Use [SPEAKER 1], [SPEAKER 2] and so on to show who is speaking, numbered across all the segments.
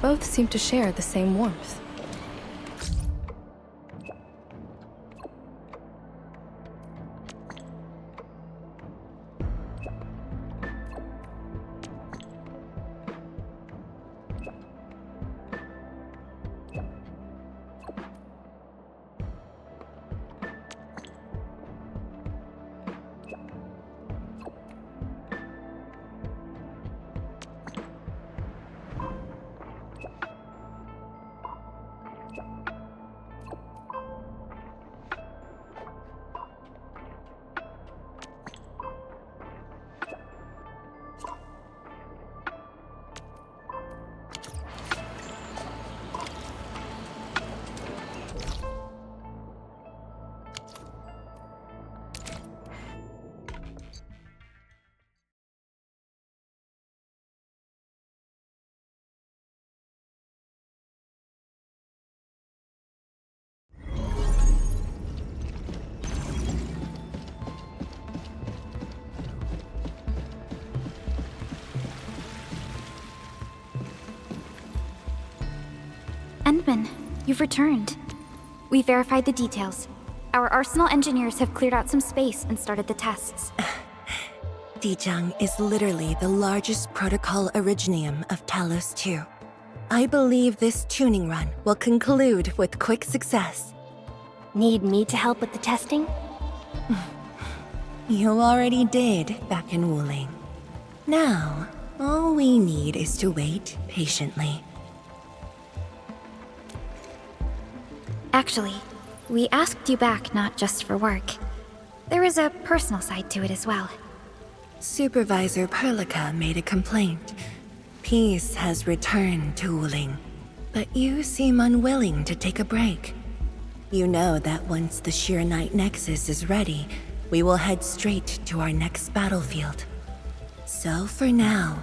[SPEAKER 1] Both seem to share the same warmth.
[SPEAKER 2] Endman, you've returned. We verified the details. Our Arsenal engineers have cleared out some space and started the tests.
[SPEAKER 3] Dijang is literally the largest protocol originium of Talos 2. I believe this tuning run will conclude with quick success.
[SPEAKER 4] Need me to help with the testing?
[SPEAKER 3] You already did back in Wuling. Now, all we need is to wait patiently.
[SPEAKER 2] Actually, we asked you back not just for work. There is a personal side to it as well.
[SPEAKER 3] Supervisor Perlica made a complaint. Peace has returned to Wuling, but you seem unwilling to take a break. You know that once the Sheer Night Nexus is ready, we will head straight to our next battlefield. So for now,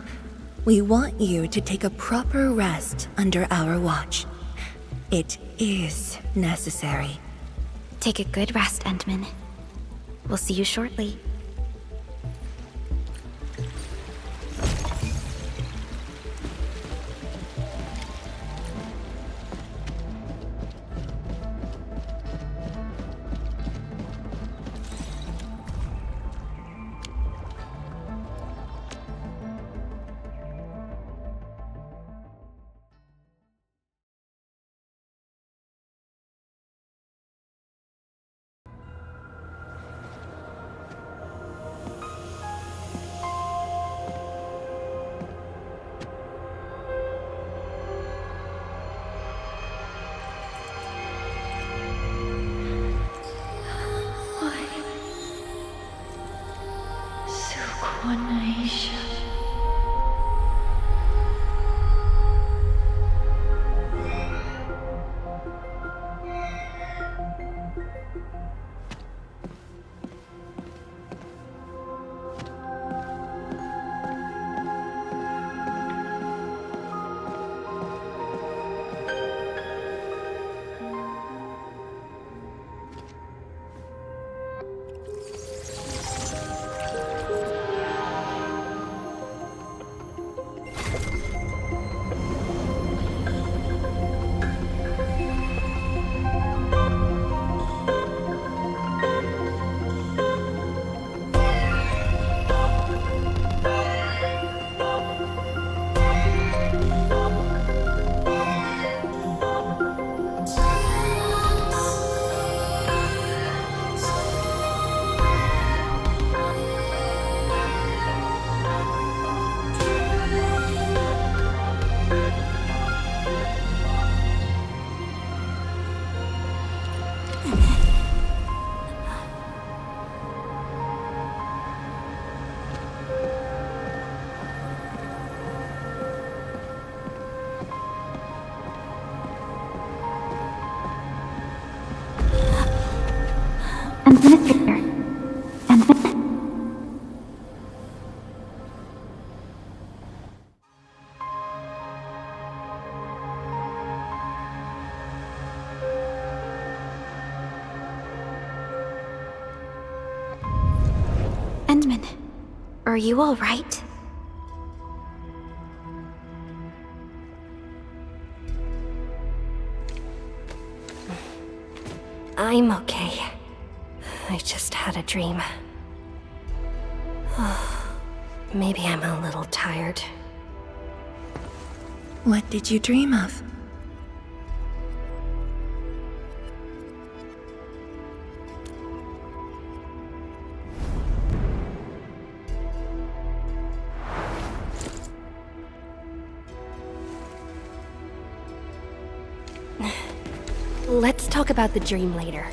[SPEAKER 3] we want you to take a proper rest under our watch. It is necessary.
[SPEAKER 2] Take a good rest, Endman. We'll see you shortly. Endman, are you all right?
[SPEAKER 4] I'm okay. I just had a dream. Maybe I'm a little tired.
[SPEAKER 3] What did you dream of?
[SPEAKER 4] Let's talk about the dream later.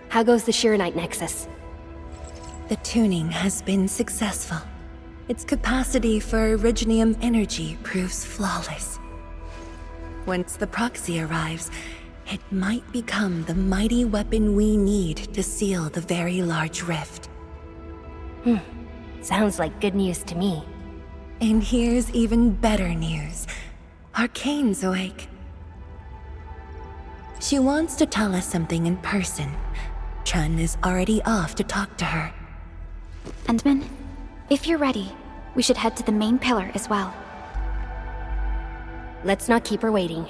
[SPEAKER 4] How goes the Shiranite Nexus?
[SPEAKER 3] The tuning has been successful. Its capacity for originium energy proves flawless. Once the proxy arrives, it might become the mighty weapon we need to seal the very large rift.
[SPEAKER 4] Sounds like good news to me.
[SPEAKER 3] And here's even better news. Arcane's awake. She wants to tell us something in person. Chun is already off to talk to her.
[SPEAKER 2] Endman, if you're ready, we should head to the main pillar as well.
[SPEAKER 4] Let's not keep her waiting.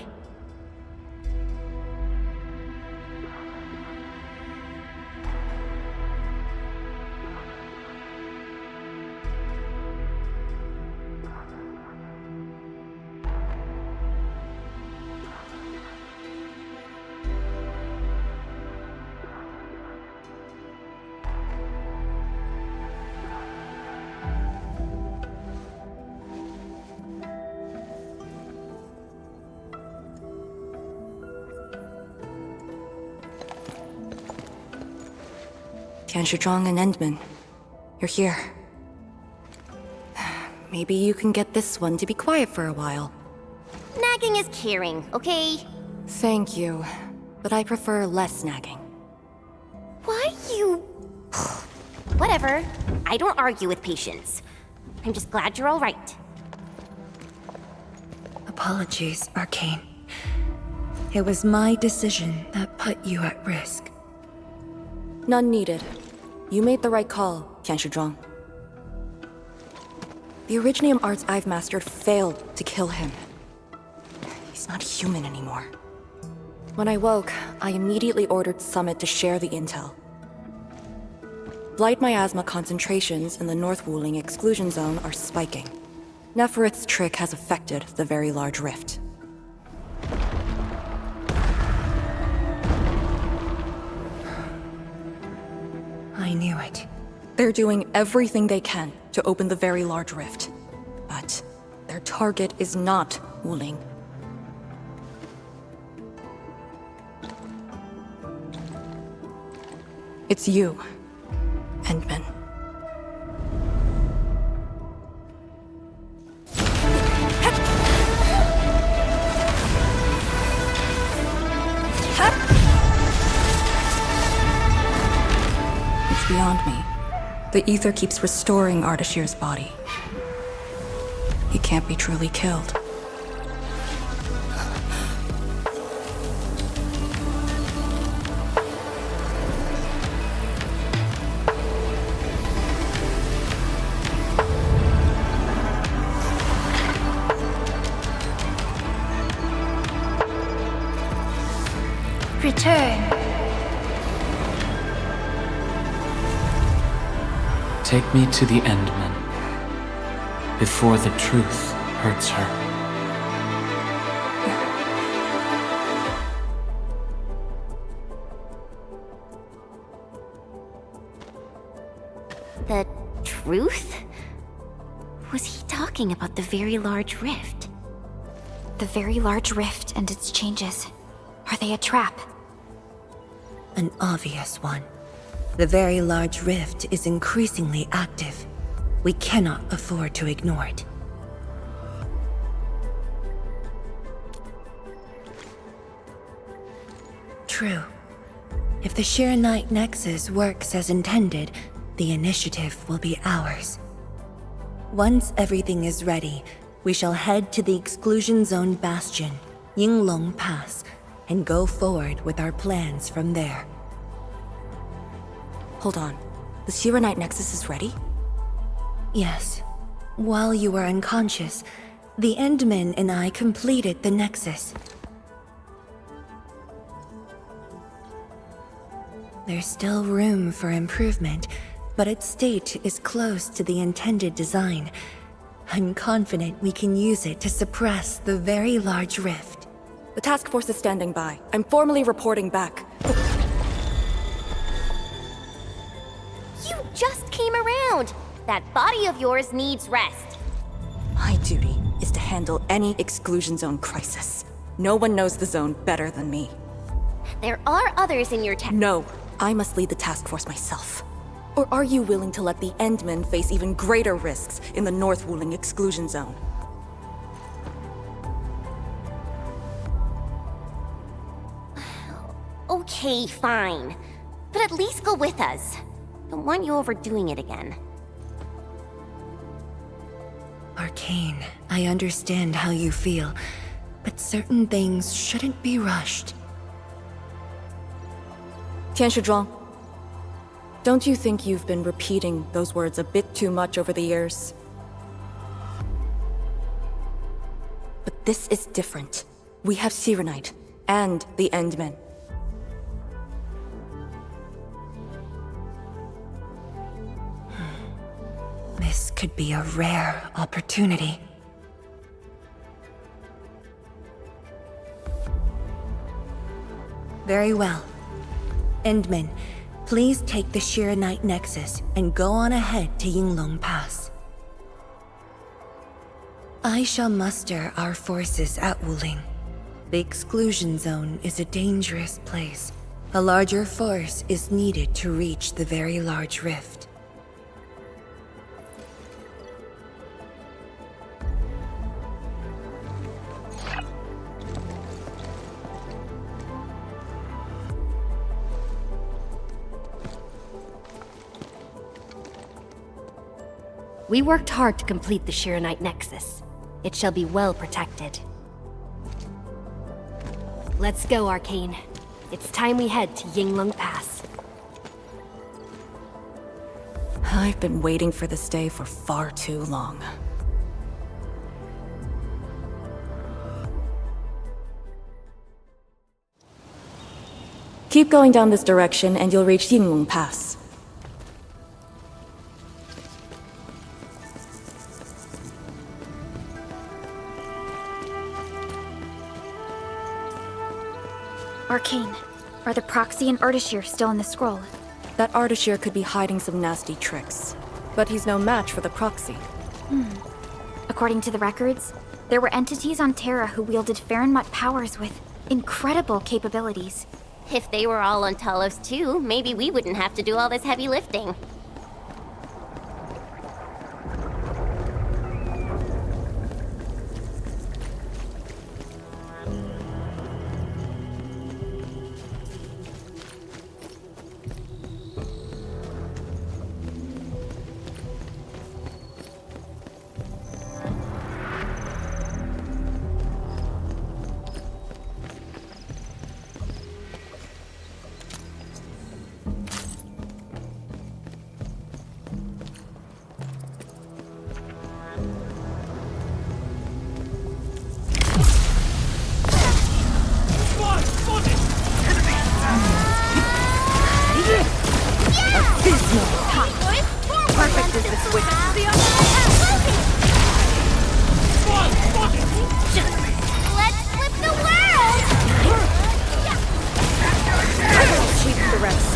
[SPEAKER 5] Tianshizhuang and Endman, you're here. Maybe you can get this one to be quiet for a while.
[SPEAKER 6] Nagging is caring, okay?
[SPEAKER 5] Thank you, but I prefer less nagging.
[SPEAKER 6] Why you... Whatever. I don't argue with patience. I'm just glad you're all right.
[SPEAKER 3] Apologies, Arcane. It was my decision that put you at risk.
[SPEAKER 5] None needed. You made the right call, Tianshizhuang. The Originium arts I've mastered failed to kill him. He's not human anymore. When I woke, I immediately ordered Summit to share the intel. Blight miasma concentrations in the North Wuling exclusion zone are spiking. Neferith's trick has affected the very large rift.
[SPEAKER 3] I knew it.
[SPEAKER 5] They're doing everything they can to open the very large rift. But their target is not Wuling. It's you, Endman. It's beyond me. The ether keeps restoring Ardashir's body. He can't be truly killed.
[SPEAKER 2] Return.
[SPEAKER 7] Take me to the Endman, before the truth hurts her.
[SPEAKER 6] The truth? Was he talking about the very large rift?
[SPEAKER 2] The very large rift and its changes. Are they a trap?
[SPEAKER 3] An obvious one. The very large rift is increasingly active. We cannot afford to ignore it. True. If the Shiranite Nexus works as intended, the initiative will be ours. Once everything is ready, we shall head to the Exclusion Zone Bastion, Yinglong Pass, and go forward with our plans from there.
[SPEAKER 5] Hold on. The Shiranite Nexus is ready?
[SPEAKER 3] Yes. While you were unconscious, the Endman and I completed the Nexus. There's still room for improvement, but its state is close to the intended design. I'm confident we can use it to suppress the very large rift.
[SPEAKER 5] The task force is standing by. I'm formally reporting back.
[SPEAKER 6] You just came around! That body of yours needs rest.
[SPEAKER 5] My duty is to handle any exclusion zone crisis. No one knows the zone better than me.
[SPEAKER 6] There are others in your town.
[SPEAKER 5] No, I must lead the task force myself. Or are you willing to let the Endmen face even greater risks in the North Wuling exclusion zone?
[SPEAKER 6] Okay, fine. But at least go with us. Don't want you overdoing it again.
[SPEAKER 3] Arcane, I understand how you feel, but certain things shouldn't be rushed.
[SPEAKER 5] Tianshizhuang, don't you think you've been repeating those words a bit too much over the years? But this is different. We have Sirenite and the Endmen.
[SPEAKER 3] This could be a rare opportunity. Very well. Endman, please take the Shiranite Nexus and go on ahead to Yinglong Pass. I shall muster our forces at Wuling. The exclusion zone is a dangerous place. A larger force is needed to reach the very large rift.
[SPEAKER 4] We worked hard to complete the Shiranite Nexus. It shall be well protected. Let's go, Arcane. It's time we head to Yinglong Pass.
[SPEAKER 5] I've been waiting for this day for far too long. Keep going down this direction and you'll reach Yinglong Pass.
[SPEAKER 2] Arcane, are the proxy and Ardashir still in the scroll?
[SPEAKER 5] That Ardashir could be hiding some nasty tricks. But he's no match for the proxy.
[SPEAKER 2] According to the records, there were entities on Terra who wielded Farenmut powers with incredible capabilities.
[SPEAKER 6] If they were all on Talos too, maybe we wouldn't have to do all this heavy lifting. Perfect is the switch. Let's flip the world!
[SPEAKER 5] Keep the rest.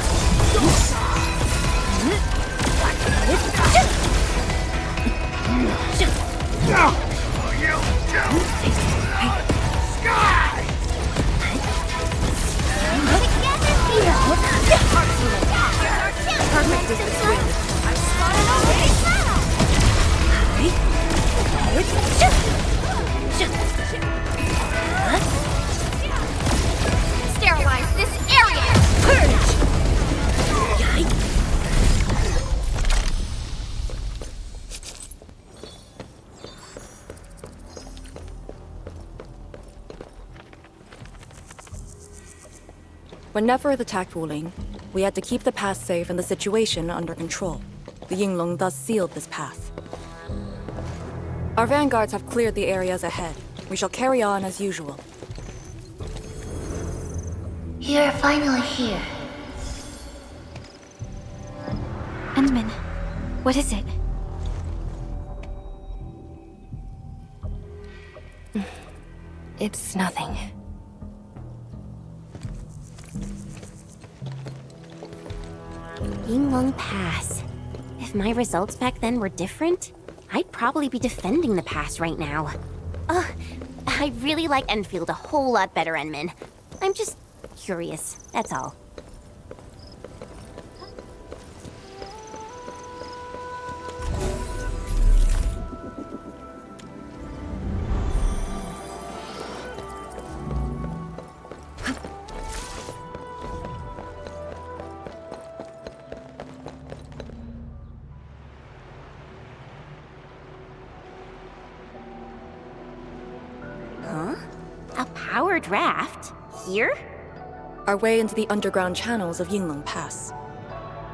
[SPEAKER 6] Perfect is the switch. Sterilize this area!
[SPEAKER 5] When Neferth attacked Wuling, we had to keep the pass safe and the situation under control. The Yinglong thus sealed this path. Our vanguards have cleared the areas ahead. We shall carry on as usual.
[SPEAKER 8] You're finally here.
[SPEAKER 2] Endman, what is it?
[SPEAKER 1] It's nothing.
[SPEAKER 6] Yinglong Pass. If my results back then were different, I'd probably be defending the pass right now. I really like Enfield a whole lot better, Enman. I'm just curious, that's all. A powered raft? Here?
[SPEAKER 5] Our way into the underground channels of Yinglong Pass.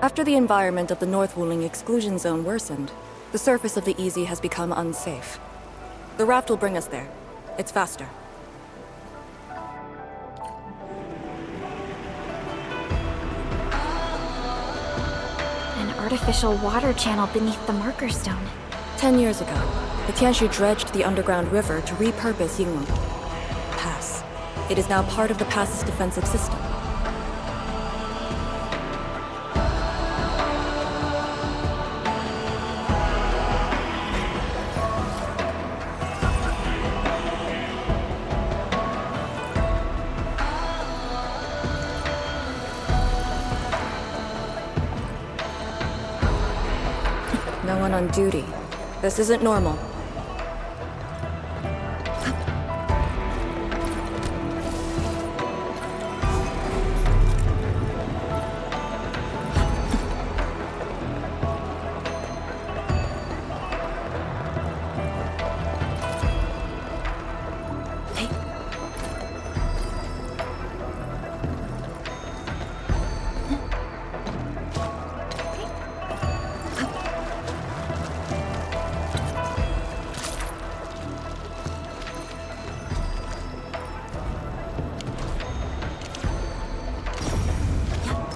[SPEAKER 5] After the environment of the North Wuling exclusion zone worsened, the surface of the Easy has become unsafe. The raft will bring us there. It's faster.
[SPEAKER 2] An artificial water channel beneath the marker stone.
[SPEAKER 5] 10 years ago, the Tianshu dredged the underground river to repurpose Yinglong Pass. It is now part of the pass's defensive system. No one on duty. This isn't normal.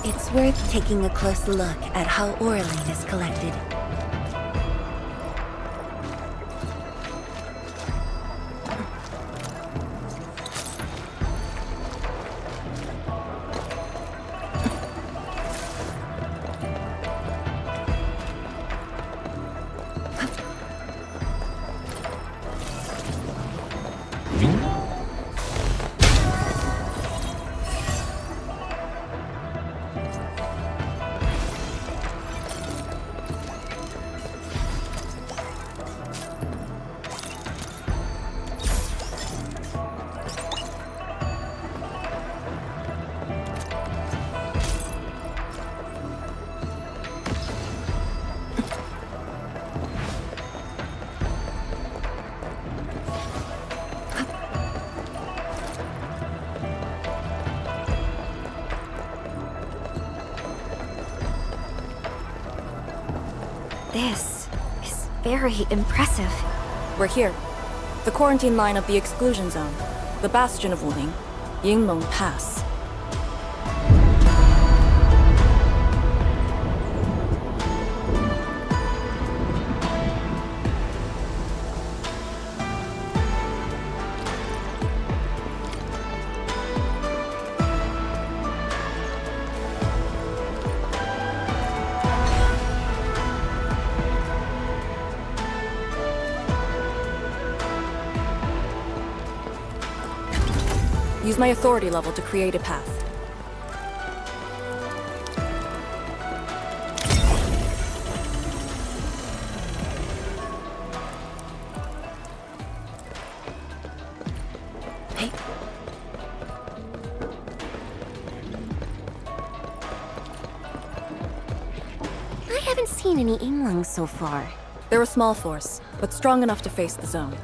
[SPEAKER 3] It's worth taking a close look at how Oraline is collected.
[SPEAKER 2] This is very impressive.
[SPEAKER 5] We're here. The quarantine line of the exclusion zone. The bastion of Wuling. Yinglong Pass. Use my authority level to create a path.
[SPEAKER 3] Hey,
[SPEAKER 6] I haven't seen any Yinglongs so far.
[SPEAKER 5] They're a small force, but strong enough to face the zone.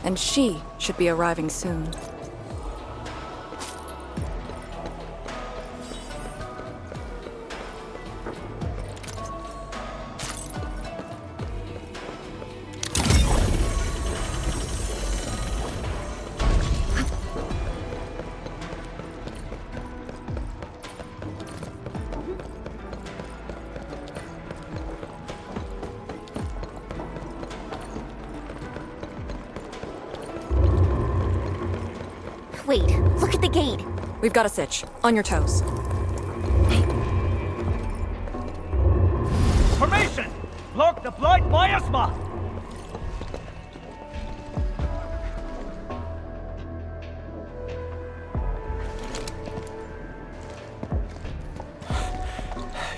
[SPEAKER 5] And she should be arriving soon.
[SPEAKER 6] Wait, look at the gate.
[SPEAKER 5] We've got a sitch. On your toes.
[SPEAKER 8] Formation! Block the blight miasma!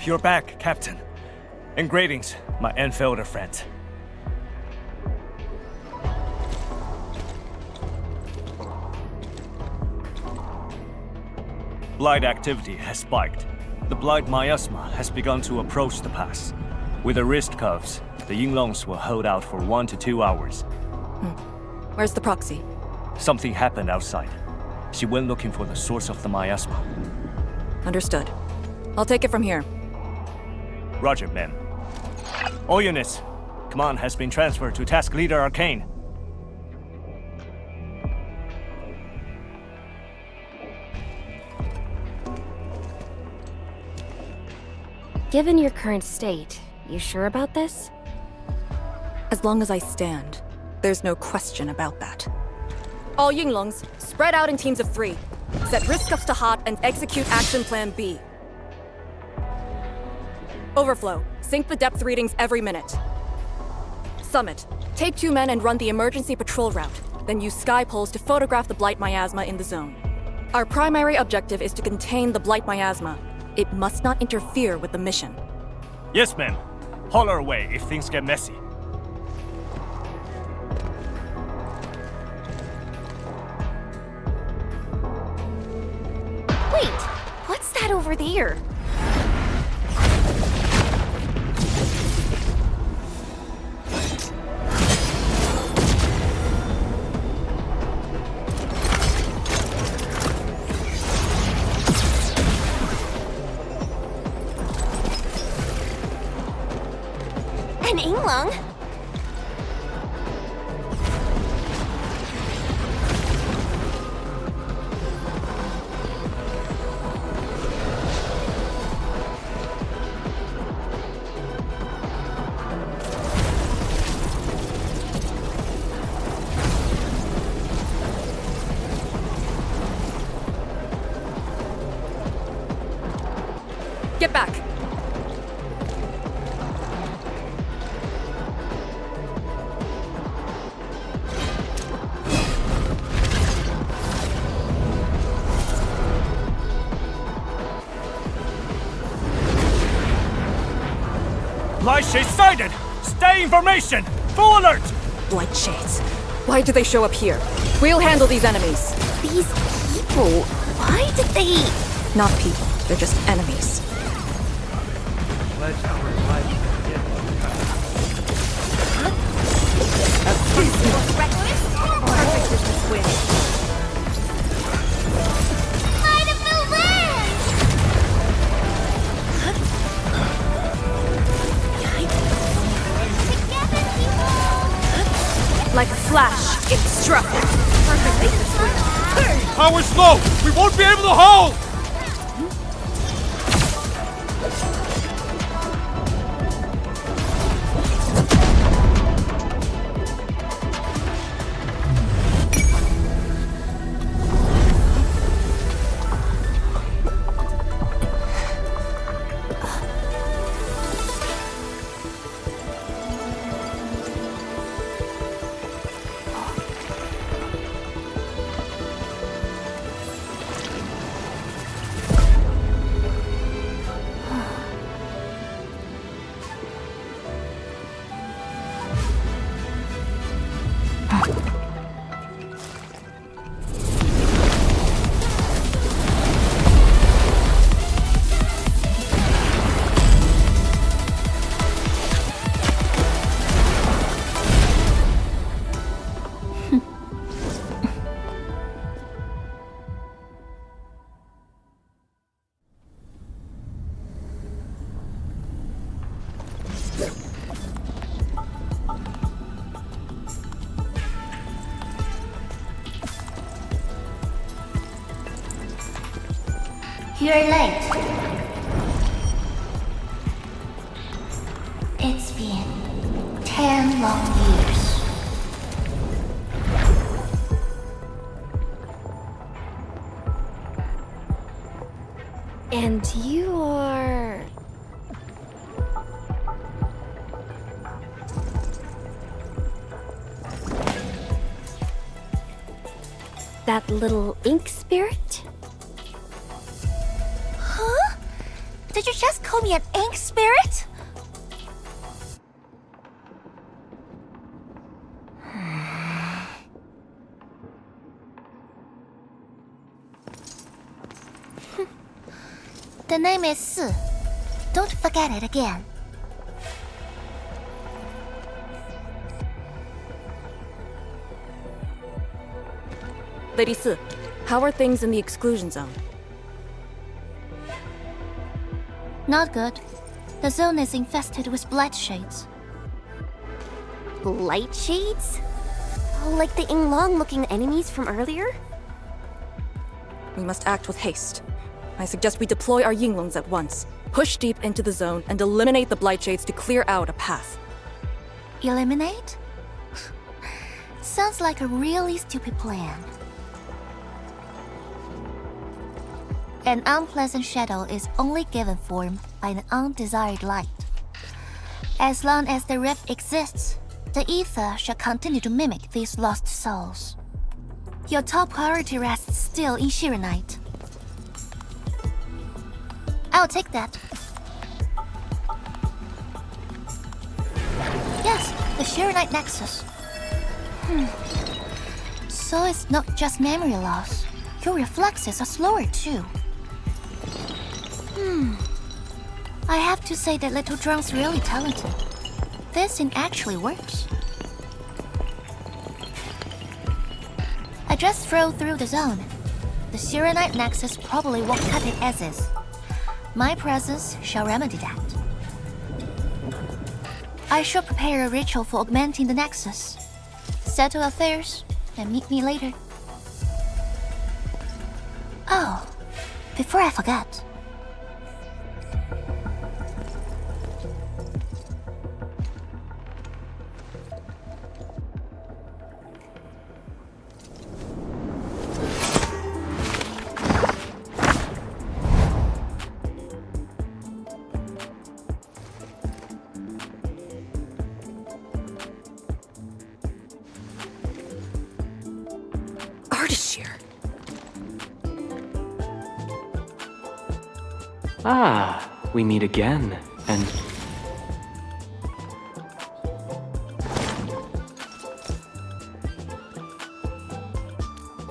[SPEAKER 8] You're back, Captain. And greetings, my Endfielder friends. Blight activity has spiked. The blight miasma has begun to approach the pass. With the wrist cuffs, the Yinglongs will hold out for 1 to 2 hours.
[SPEAKER 5] Where's the proxy?
[SPEAKER 8] Something happened outside. She went looking for the source of the miasma.
[SPEAKER 5] Understood. I'll take it from here.
[SPEAKER 8] Roger, ma'am. All units, command has been transferred to Task Leader Arcane.
[SPEAKER 4] Given your current state, you sure about this?
[SPEAKER 5] As long as I stand, there's no question about that. All Yinglongs, spread out in teams of 3. Set risk cuffs to hot and execute Action Plan B. Overflow, sync the depth readings every minute. Summit, take 2 men and run the emergency patrol route, then use sky poles to photograph the blight miasma in the zone. Our primary objective is to contain the blight miasma. It must not interfere with the mission.
[SPEAKER 8] Yes, ma'am. Holler away if things get messy.
[SPEAKER 6] Wait, what's that over there? An Yinglong?
[SPEAKER 5] Get back!
[SPEAKER 8] Blight shades sighted! Stay in formation! Full alert!
[SPEAKER 5] Blight shades. Why did they show up here? We'll handle these enemies.
[SPEAKER 6] These people, why did they...
[SPEAKER 5] Not people, they're just enemies. Like a flash, it struck.
[SPEAKER 9] Power's low! We won't be able to hold!
[SPEAKER 10] You're late. It's been 10 long years.
[SPEAKER 4] And you are... that little ink spirit?
[SPEAKER 10] Huh? Did you just call me an ink spirit? The name is Si. Don't forget it again.
[SPEAKER 5] Lady Si, how are things in the exclusion zone?
[SPEAKER 10] Not good. The zone is infested with blight shades.
[SPEAKER 6] Light shades? Oh, like the Inglong-looking enemies from earlier?
[SPEAKER 5] We must act with haste. I suggest we deploy our Yinglongs at once, push deep into the zone, and eliminate the blight shades to clear out a path.
[SPEAKER 10] Eliminate? Sounds like a really stupid plan. An unpleasant shadow is only given form by an undesired light. As long as the rift exists, the ether shall continue to mimic these lost souls. Your top priority rests still in Shirenite. I'll take that. Yes, the Shirenite Nexus. So it's not just memory loss. Your reflexes are slower too. I have to say that Little Drone's really talented. This thing actually works. I just drove through the zone. The Shirenite Nexus probably won't cut it as is. My presence shall remedy that. I shall prepare a ritual for augmenting the Nexus. Settle affairs, and meet me later. Oh, before I forget.
[SPEAKER 7] Ah, we meet again, and...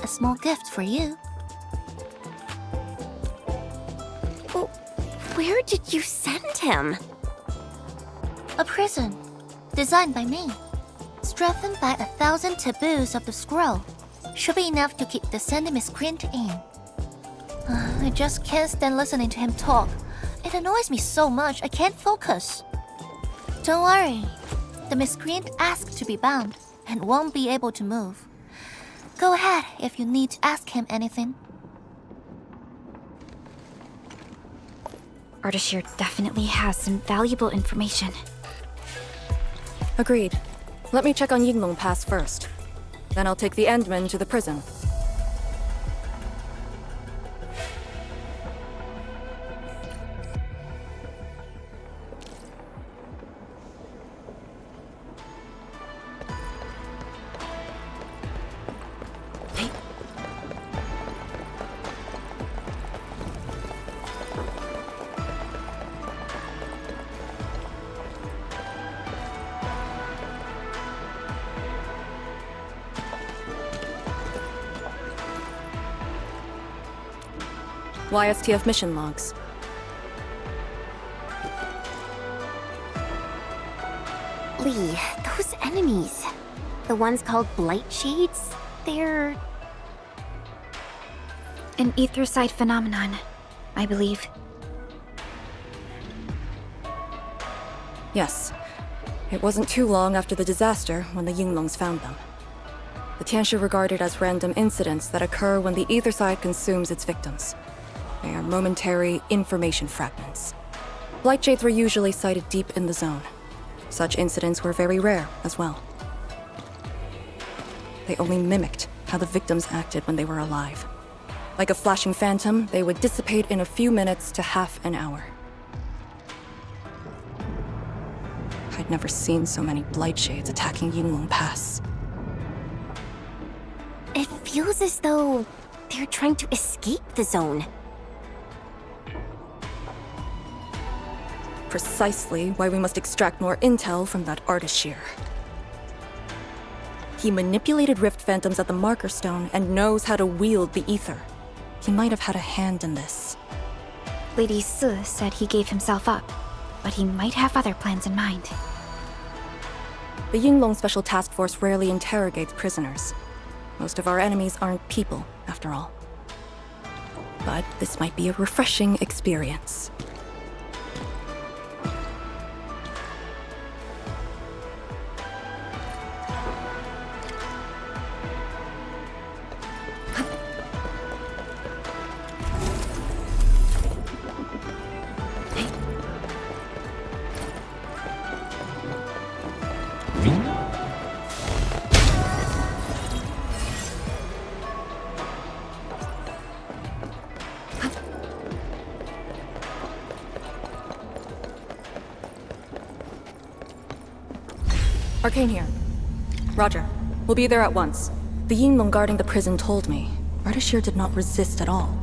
[SPEAKER 10] A small gift for you.
[SPEAKER 6] Well, where did you send him?
[SPEAKER 10] A prison, designed by me. Strengthened by 1,000 taboos of the scroll. Should be enough to keep the sending miscreant in. I just can't stand listening to him talk. It annoys me so much I can't focus. Don't worry. The miscreant asked to be bound and won't be able to move. Go ahead if you need to ask him anything.
[SPEAKER 2] Ardashir definitely has some valuable information.
[SPEAKER 5] Agreed. Let me check on Yinglong Pass first. Then I'll take the Endman to the prison. YSTF mission logs.
[SPEAKER 6] Lee, those enemies. The ones called Blight Shades? They're...
[SPEAKER 2] An etherside phenomenon, I believe.
[SPEAKER 5] Yes. It wasn't too long after the disaster when the Yinglongs found them. The Tianshu regarded as random incidents that occur when the etherside consumes its victims. They are momentary information fragments. Blight shades were usually sighted deep in the zone. Such incidents were very rare as well. They only mimicked how the victims acted when they were alive. Like a flashing phantom, they would dissipate in a few minutes to half an hour. I'd never seen so many blight shades attacking Yinglong Pass.
[SPEAKER 6] It feels as though they're trying to escape the zone.
[SPEAKER 5] Precisely why we must extract more intel from that Artishir. He manipulated Rift Phantoms at the Marker Stone and knows how to wield the ether. He might have had a hand in this.
[SPEAKER 2] Lady Si said he gave himself up, but he might have other plans in mind.
[SPEAKER 5] The Yinglong Special Task Force rarely interrogates prisoners. Most of our enemies aren't people, after all. But this might be a refreshing experience. Arcane here. Roger. We'll be there at once. The Yinglong guarding the prison told me. Artishir did not resist at all.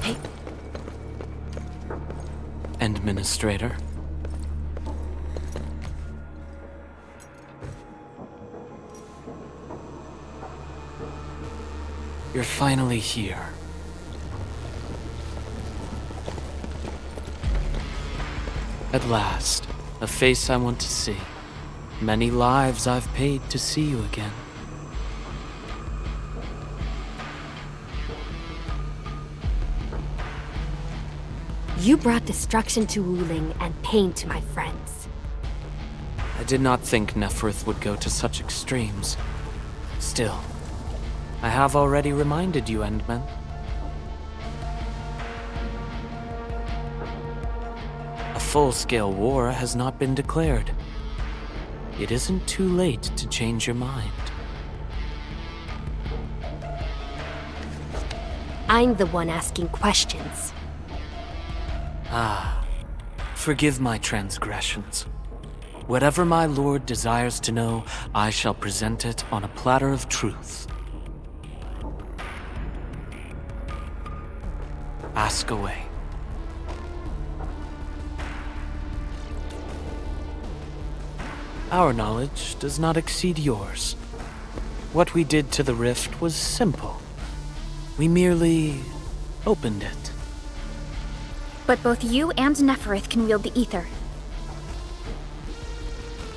[SPEAKER 7] Hey. Administrator. You're finally here. At last, a face I want to see. Many lives I've paid to see you again.
[SPEAKER 4] You brought destruction to Wuling and pain to my friends.
[SPEAKER 7] I did not think Neferth would go to such extremes. Still, I have already reminded you, Endman. A full-scale war has not been declared. It isn't too late to change your mind.
[SPEAKER 4] I'm the one asking questions.
[SPEAKER 7] Ah, forgive my transgressions. Whatever my lord desires to know, I shall present it on a platter of truth. Ask away. Our knowledge does not exceed yours. What we did to the rift was simple. We merely opened it.
[SPEAKER 2] But both you and Neferth can wield the ether.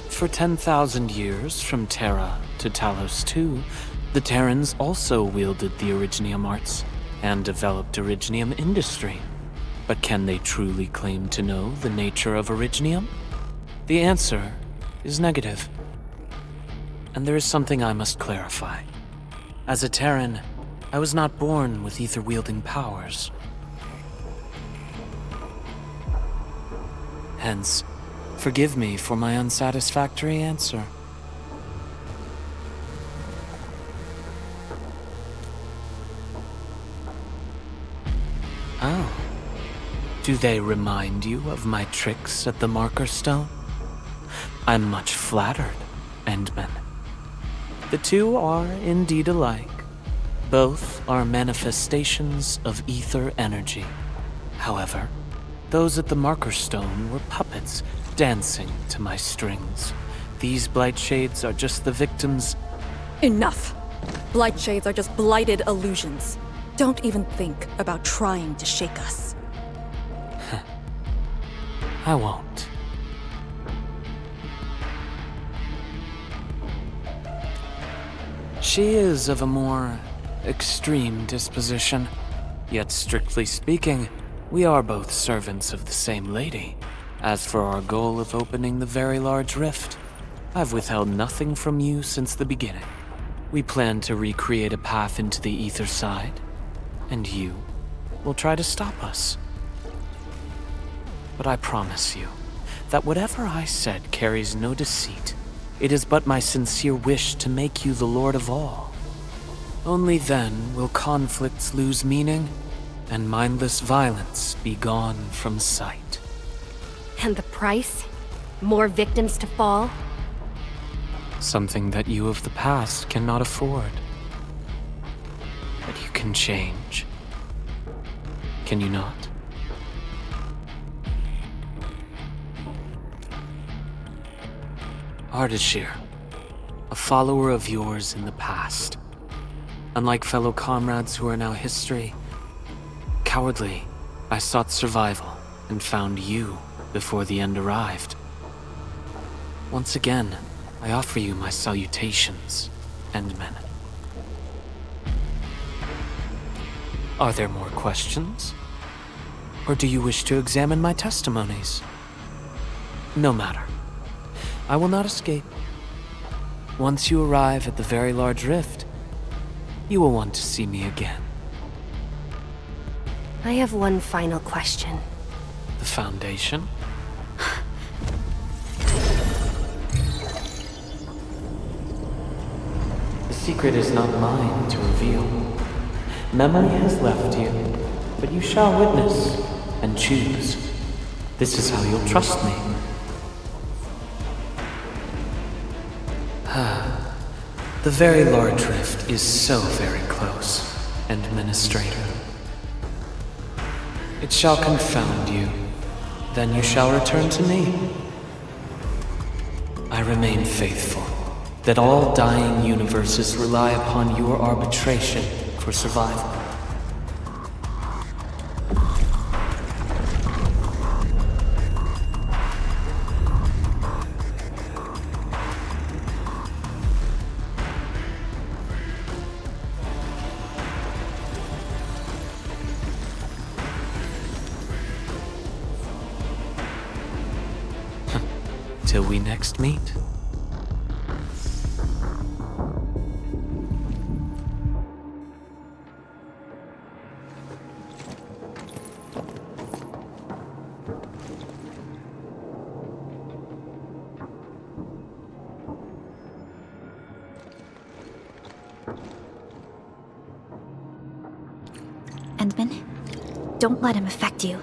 [SPEAKER 7] For 10,000 years, from Terra to Talos II, the Terrans also wielded the Originium arts and developed Originium industry. But can they truly claim to know the nature of Originium? The answer is negative. And there is something I must clarify. As a Terran, I was not born with ether-wielding powers. Hence, forgive me for my unsatisfactory answer. Oh. Do they remind you of my tricks at the Marker Stone? I'm much flattered, Endman. The two are indeed alike. Both are manifestations of ether energy. However, those at the Marker Stone were puppets dancing to my strings. These blight shades are just the victims.
[SPEAKER 5] Enough! Blight shades are just blighted illusions. Don't even think about trying to shake us.
[SPEAKER 7] I won't. She is of a more extreme disposition. Yet strictly speaking, we are both servants of the same lady. As for our goal of opening the very large rift, I've withheld nothing from you since the beginning. We plan to recreate a path into the ether side, and you will try to stop us. But I promise you that whatever I said carries no deceit. It is but my sincere wish to make you the Lord of all. Only then will conflicts lose meaning and mindless violence be gone from sight.
[SPEAKER 4] And the price? More victims to fall?
[SPEAKER 7] Something that you of the past cannot afford. But you can change. Can you not? Ardashir, a follower of yours in the past. Unlike fellow comrades who are now history, cowardly, I sought survival and found you before the end arrived. Once again, I offer you my salutations, Endmen. Are there more questions? Or do you wish to examine my testimonies? No matter. I will not escape. Once you arrive at the Very Large Rift, you will want to see me again.
[SPEAKER 4] I have one final question.
[SPEAKER 7] The Foundation? The secret is not mine to reveal. Memory has left you, but you shall witness and choose. This is how you'll trust me. The Very Large Rift is so very close, Administrator. It shall confound you. Then you shall return to me. I remain faithful that all dying universes rely upon your arbitration for survival. Till we next meet.
[SPEAKER 2] Endman, don't let him affect you.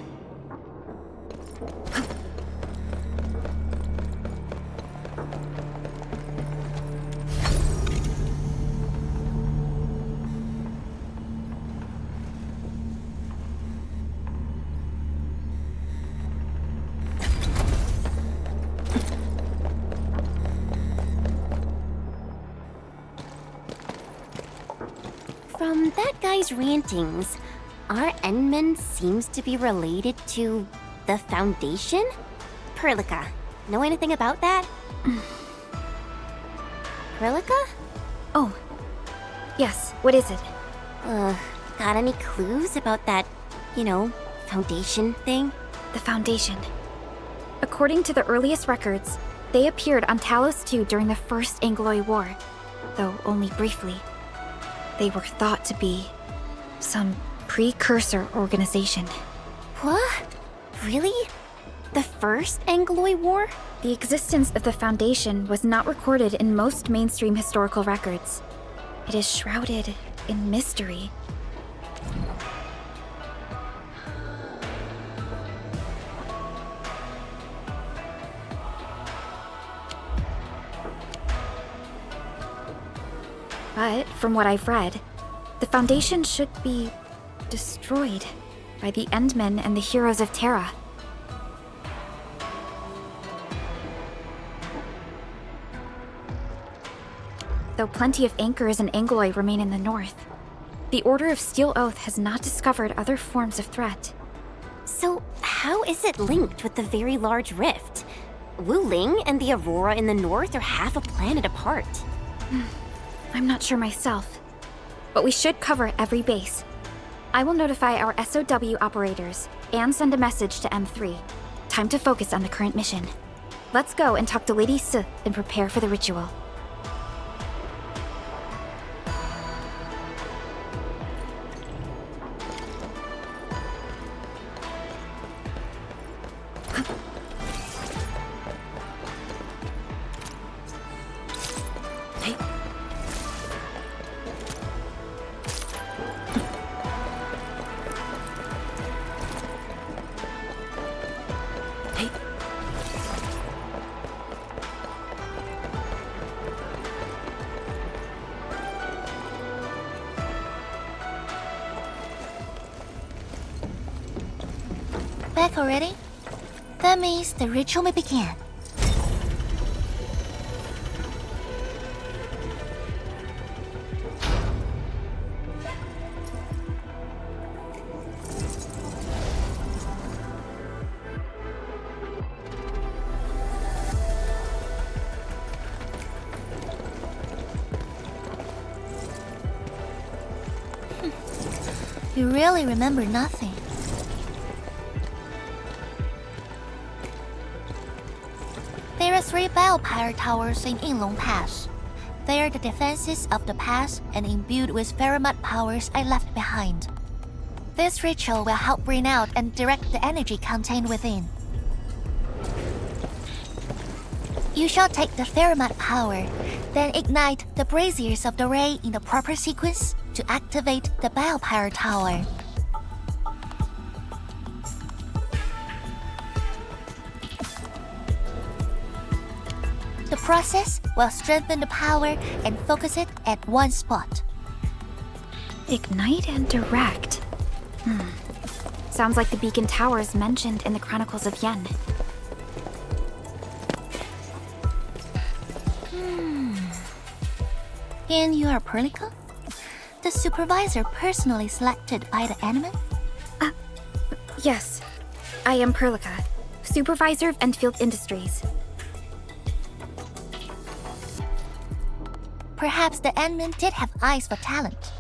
[SPEAKER 6] From that guy's rantings, our Endman seems to be related to the Foundation? Perlica, know anything about that? Perlica?
[SPEAKER 2] Oh, yes, what is it?
[SPEAKER 6] Got any clues about that, Foundation thing?
[SPEAKER 2] The Foundation. According to the earliest records, they appeared on Talos II during the First Angloy War, though only briefly. They were thought to be some precursor organization.
[SPEAKER 6] What? Really? The First Angloy War?
[SPEAKER 2] The existence of the Foundation was not recorded in most mainstream historical records. It is shrouded in mystery. But, from what I've read, the Foundation should be destroyed by the Endmen and the heroes of Terra. Though plenty of anchors and Angloy remain in the north, the Order of Steel Oath has not discovered other forms of threat.
[SPEAKER 6] So, how is it linked with the Very Large Rift? Wu Ling and the Aurora in the north are half a planet apart.
[SPEAKER 2] I'm not sure myself, but we should cover every base. I will notify our SOW operators and send a message to M3. Time to focus on the current mission. Let's go and talk to Lady S and prepare for the ritual.
[SPEAKER 10] Back already? That means the ritual may begin. You really remember nothing. There are 3 Biopyre towers in Yinglong Pass. They are the defenses of the pass and imbued with Pheromat powers I left behind. This ritual will help bring out and direct the energy contained within. You shall take the Pheromat power, then ignite the braziers of the ray in the proper sequence to activate the Biopyre tower. The process will strengthen the power and focus it at one spot.
[SPEAKER 2] Ignite and direct. Sounds like the beacon towers mentioned in the Chronicles of Yen.
[SPEAKER 10] And you are Perlica? The supervisor personally selected by the enemy?
[SPEAKER 2] Yes. I am Perlica, supervisor of Endfield Industries.
[SPEAKER 10] Perhaps the admin did have eyes for talent.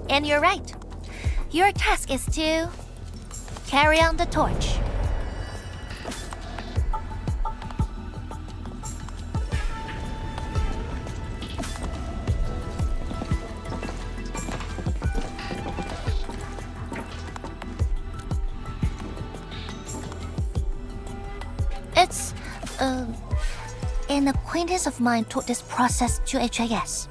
[SPEAKER 10] And you're right. Your task is to carry on the torch. It's, an acquaintance of mine taught this process to HIS.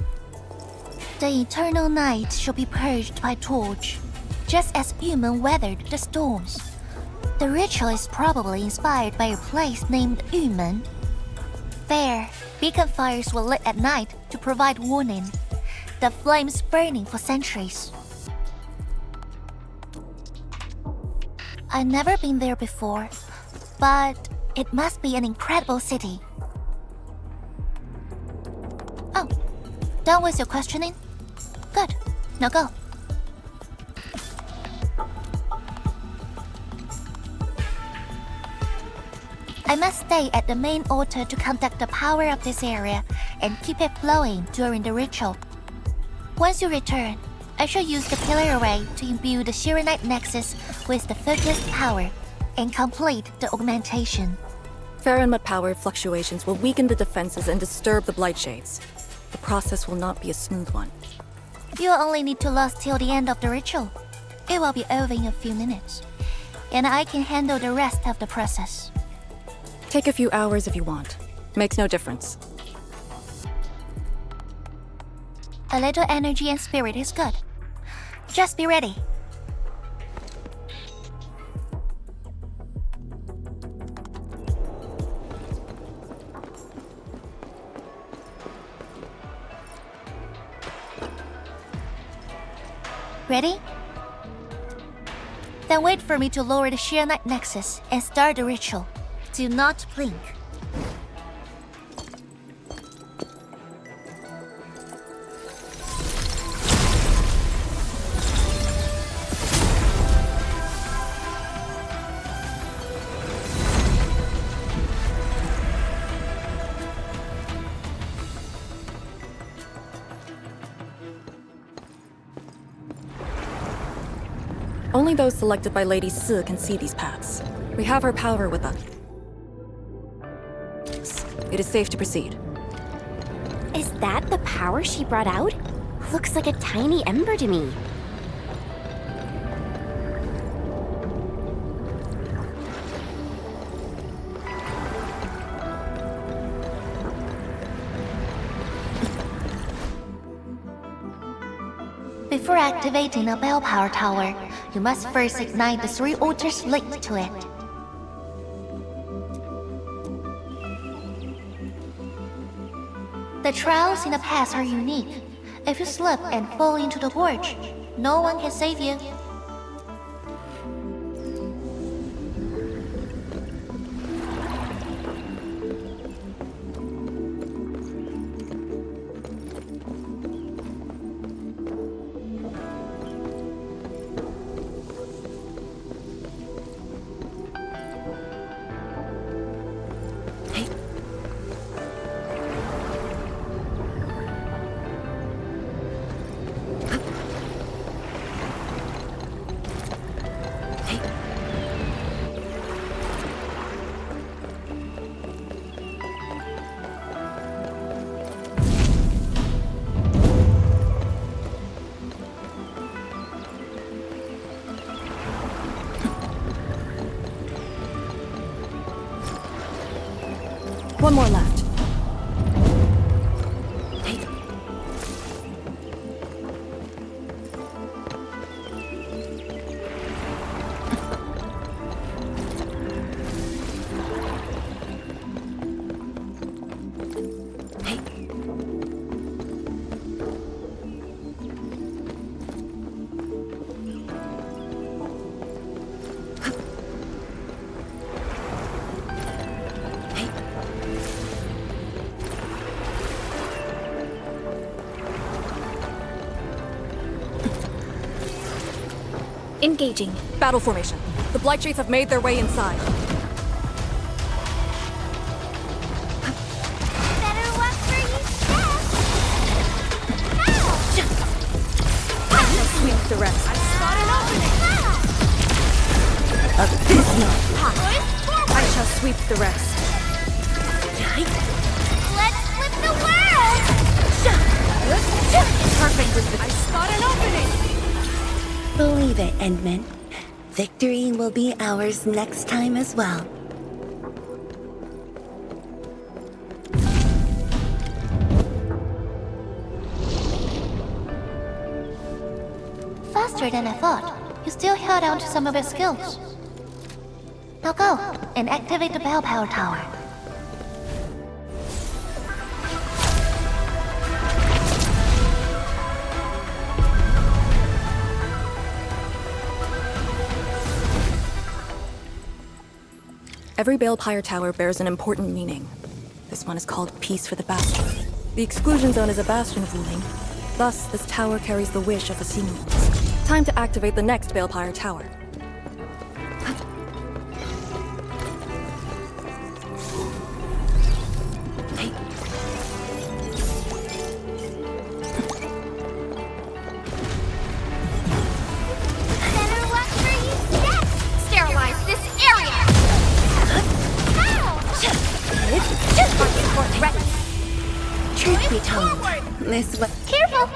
[SPEAKER 10] The eternal night shall be purged by torch, just as Yumen weathered the storms. The ritual is probably inspired by a place named Yumen. There, beacon fires were lit at night to provide warning, the flames burning for centuries. I've never been there before, but it must be an incredible city. Oh, done with your questioning? Good. Now go. I must stay at the main altar to conduct the power of this area and keep it flowing during the ritual. Once you return, I shall use the pillar array to imbue the Shiranite Nexus with the focused power and complete the augmentation.
[SPEAKER 5] Pheromat power fluctuations will weaken the defenses and disturb the Blight Shades. The process will not be a smooth one.
[SPEAKER 10] You'll only need to last till the end of the ritual. It will be over in a few minutes, and I can handle the rest of the process.
[SPEAKER 5] Take a few hours if you want. Makes no difference.
[SPEAKER 10] A little energy and spirit is good. Just be ready. Ready? Then wait for me to lower the Shiranite Nexus and start the ritual. Do not blink.
[SPEAKER 5] Only those selected by Lady Si can see these paths. We have her power with us. It is safe to proceed.
[SPEAKER 6] Is that the power she brought out? Looks like a tiny ember to me.
[SPEAKER 10] Before activating a bell power tower, you must first ignite the 3 altars linked to it. The trials in the past are unique. If you slip and fall into the gorge, no one can save you.
[SPEAKER 5] One more left.
[SPEAKER 2] Engaging.
[SPEAKER 5] Battle formation. The Blightshades have made their way inside.
[SPEAKER 10] Better watch where you step!
[SPEAKER 5] I shall sweep the rest.
[SPEAKER 10] I spot an opening!
[SPEAKER 5] I shall sweep the rest.
[SPEAKER 10] Let's flip the world!
[SPEAKER 5] Perfect with the... I spot an opening!
[SPEAKER 3] Believe it, Endman. Victory will be ours next time as well.
[SPEAKER 10] Faster than I thought. You still held on to some of your skills. Now go and activate the bell power tower.
[SPEAKER 5] Every Balepire tower bears an important meaning. This one is called Peace for the Bastion. The exclusion zone is a bastion of ruling. Thus, this tower carries the wish of the Sea Moons. Time to activate the next Balepire tower.
[SPEAKER 10] Better watch where you step! Sterilize this area!
[SPEAKER 3] Truth be told, this was...
[SPEAKER 10] Careful!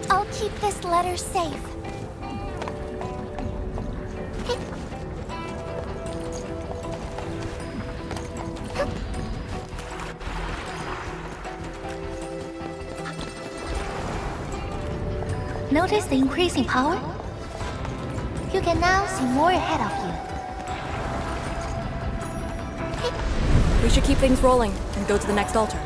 [SPEAKER 10] I'll keep this letter safe. Notice the increasing power? You can now see more ahead of you.
[SPEAKER 5] We should keep things rolling and go to the next altar.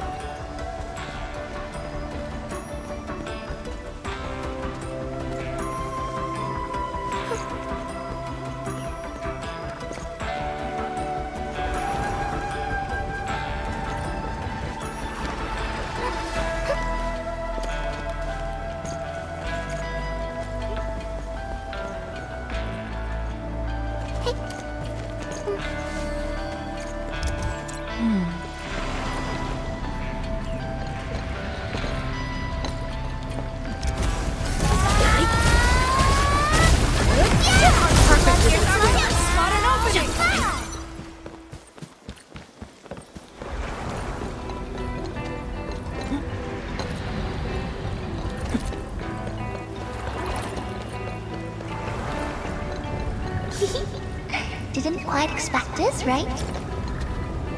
[SPEAKER 10] Didn't quite expect this, right?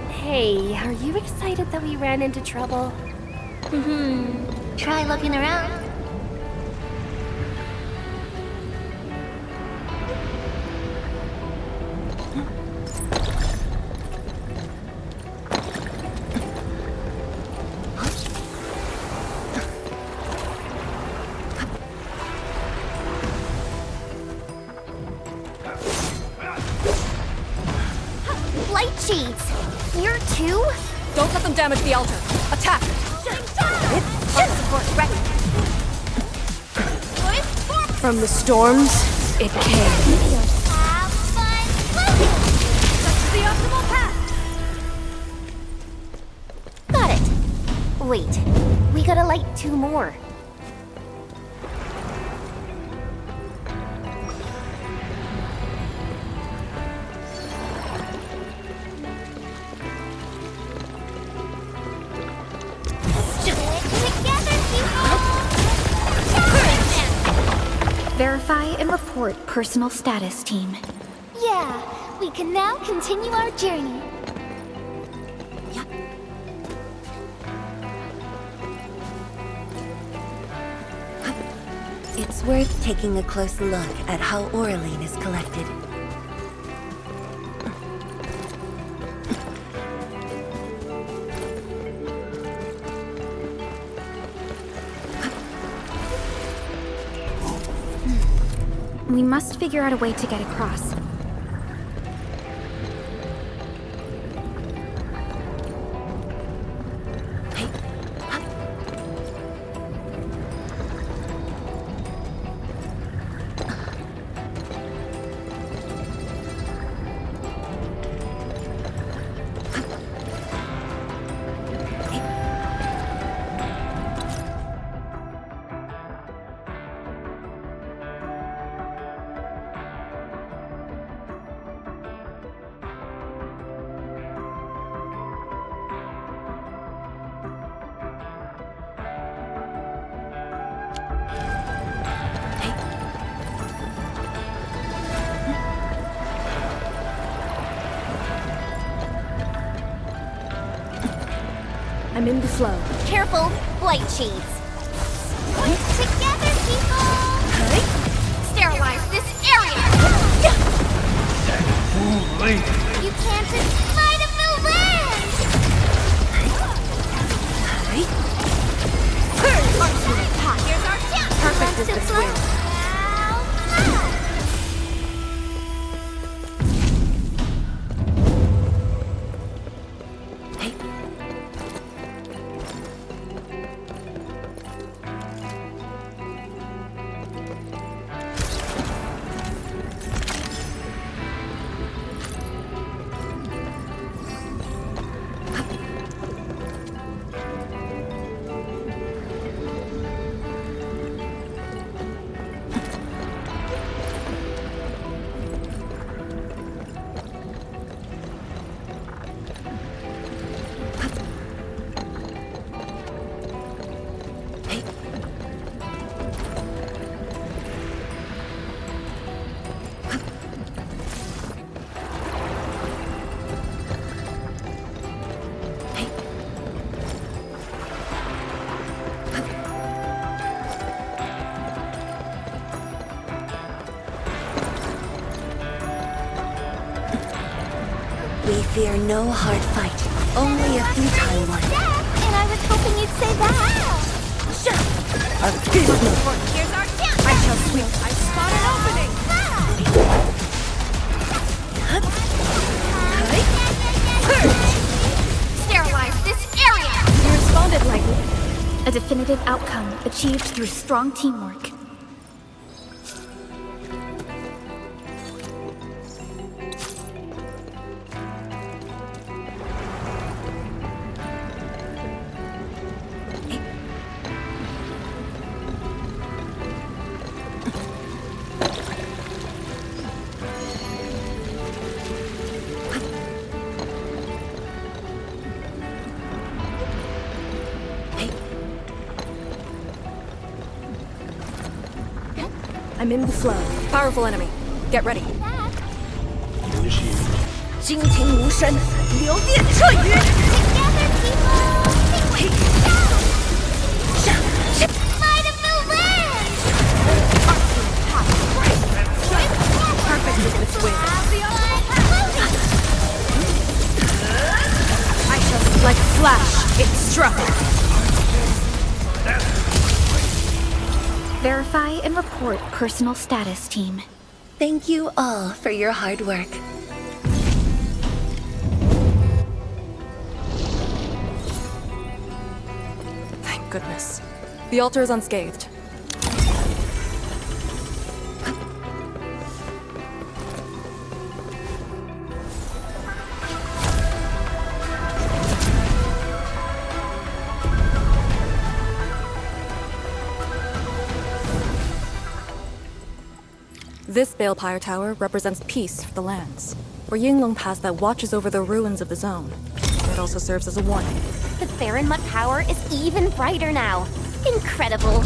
[SPEAKER 4] Hey, are you excited that we ran into trouble?
[SPEAKER 10] Try looking around.
[SPEAKER 2] Light shades! Here too?
[SPEAKER 5] Don't let them damage the altar. Attack!
[SPEAKER 2] Light support ready.
[SPEAKER 4] From the storms, it came.
[SPEAKER 10] Have fun floating!
[SPEAKER 2] That's the optimal path! Got it. Wait, we gotta light 2 more. Verify and report personal status, team.
[SPEAKER 10] Yeah, we can now continue our journey.
[SPEAKER 3] It's worth taking a close look at how Oraline is collected.
[SPEAKER 2] We must figure out a way to get across.
[SPEAKER 4] I'm in the flow.
[SPEAKER 2] Careful, light shades.
[SPEAKER 10] Together, people!
[SPEAKER 2] Sterilize this area!
[SPEAKER 10] You can't fight of the land!
[SPEAKER 2] Here's our chance!
[SPEAKER 4] Perfect as the twin.
[SPEAKER 3] We fear no hard fight, only a futile one.
[SPEAKER 10] And I was hoping you'd say that.
[SPEAKER 2] Here's our chance!
[SPEAKER 4] I shall sweep. I spot an opening!
[SPEAKER 2] Sterilize this area!
[SPEAKER 4] You responded lightly.
[SPEAKER 2] A definitive outcome achieved through strong teamwork.
[SPEAKER 4] I'm in the flow.
[SPEAKER 5] Powerful enemy. Get ready.
[SPEAKER 9] shield.
[SPEAKER 3] 惊天无声，流电彻雨。
[SPEAKER 1] Like a flash, it struck.
[SPEAKER 2] Verify and report personal status, team.
[SPEAKER 3] Thank you all for your hard work.
[SPEAKER 5] Thank goodness. The altar is unscathed. This Balepire Tower represents peace for the lands. Or Yinglong Pass that watches over the ruins of the zone. It also serves as a warning.
[SPEAKER 6] The Farenmut power is even brighter now. Incredible.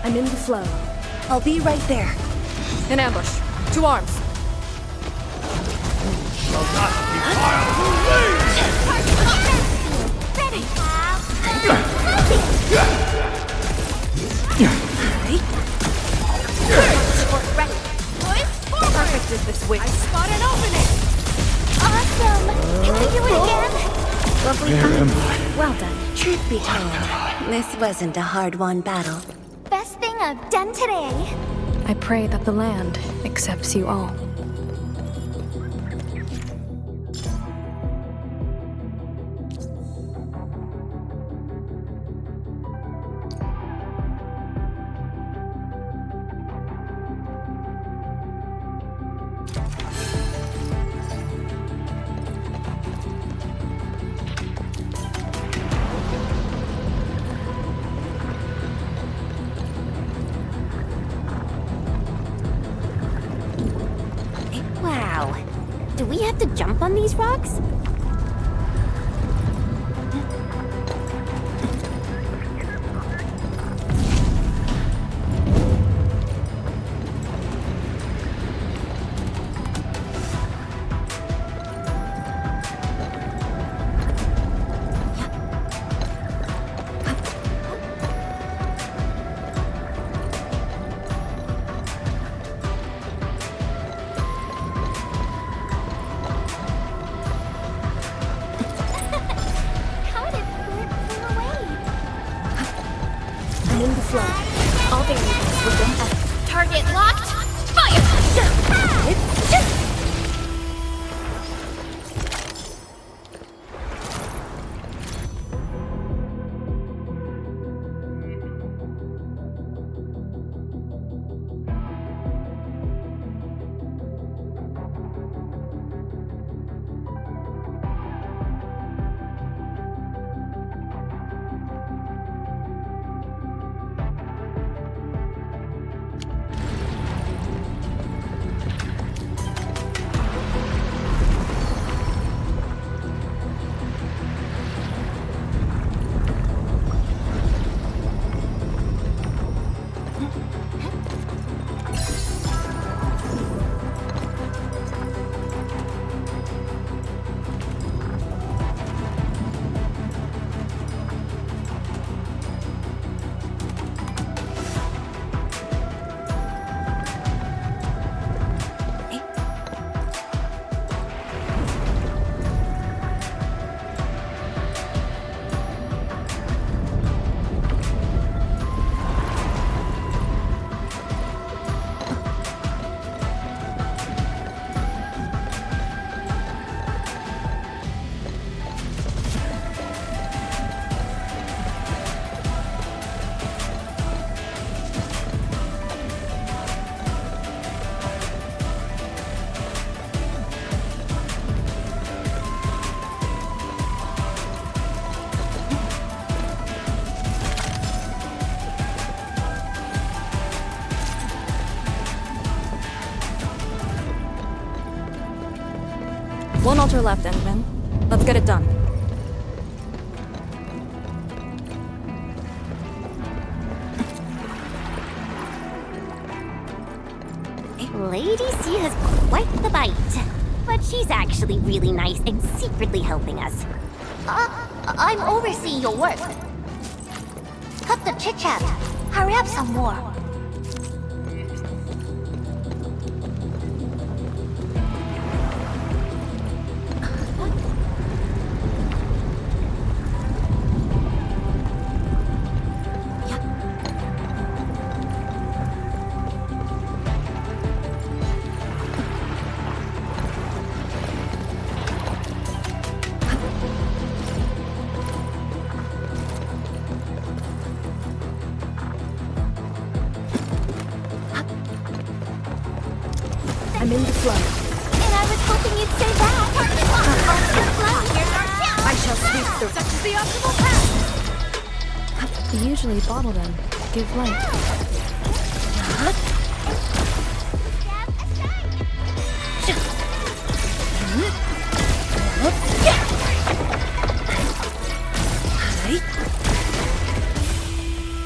[SPEAKER 1] I'm in the flow.
[SPEAKER 3] I'll be right there.
[SPEAKER 5] In ambush. To arms.
[SPEAKER 1] Perfect is this witch. I spot an opening.
[SPEAKER 6] Awesome! Can we do it again?
[SPEAKER 1] Lovely.
[SPEAKER 9] Where am I?
[SPEAKER 1] Well done.
[SPEAKER 3] Truth be told, this wasn't a hard-won battle.
[SPEAKER 2] Best thing I've done today.
[SPEAKER 1] I pray that the land accepts you all.
[SPEAKER 6] Wow. Do we have to jump on these rocks?
[SPEAKER 2] How did Flint flew away?
[SPEAKER 1] I'm in the flow. All variables within us.
[SPEAKER 2] Target locked. Fire!
[SPEAKER 5] One altar left, Endman. Let's get it done.
[SPEAKER 6] Lady C has quite the bite. But she's actually really nice and secretly helping us.
[SPEAKER 10] I'm overseeing your work. Cut the chit-chat. Hurry up some more.
[SPEAKER 1] I'm in the flow.
[SPEAKER 10] And I was hoping you'd say that.
[SPEAKER 1] I shall sweep the...
[SPEAKER 10] Such is the optimal path.
[SPEAKER 1] We usually bottle them. Give light.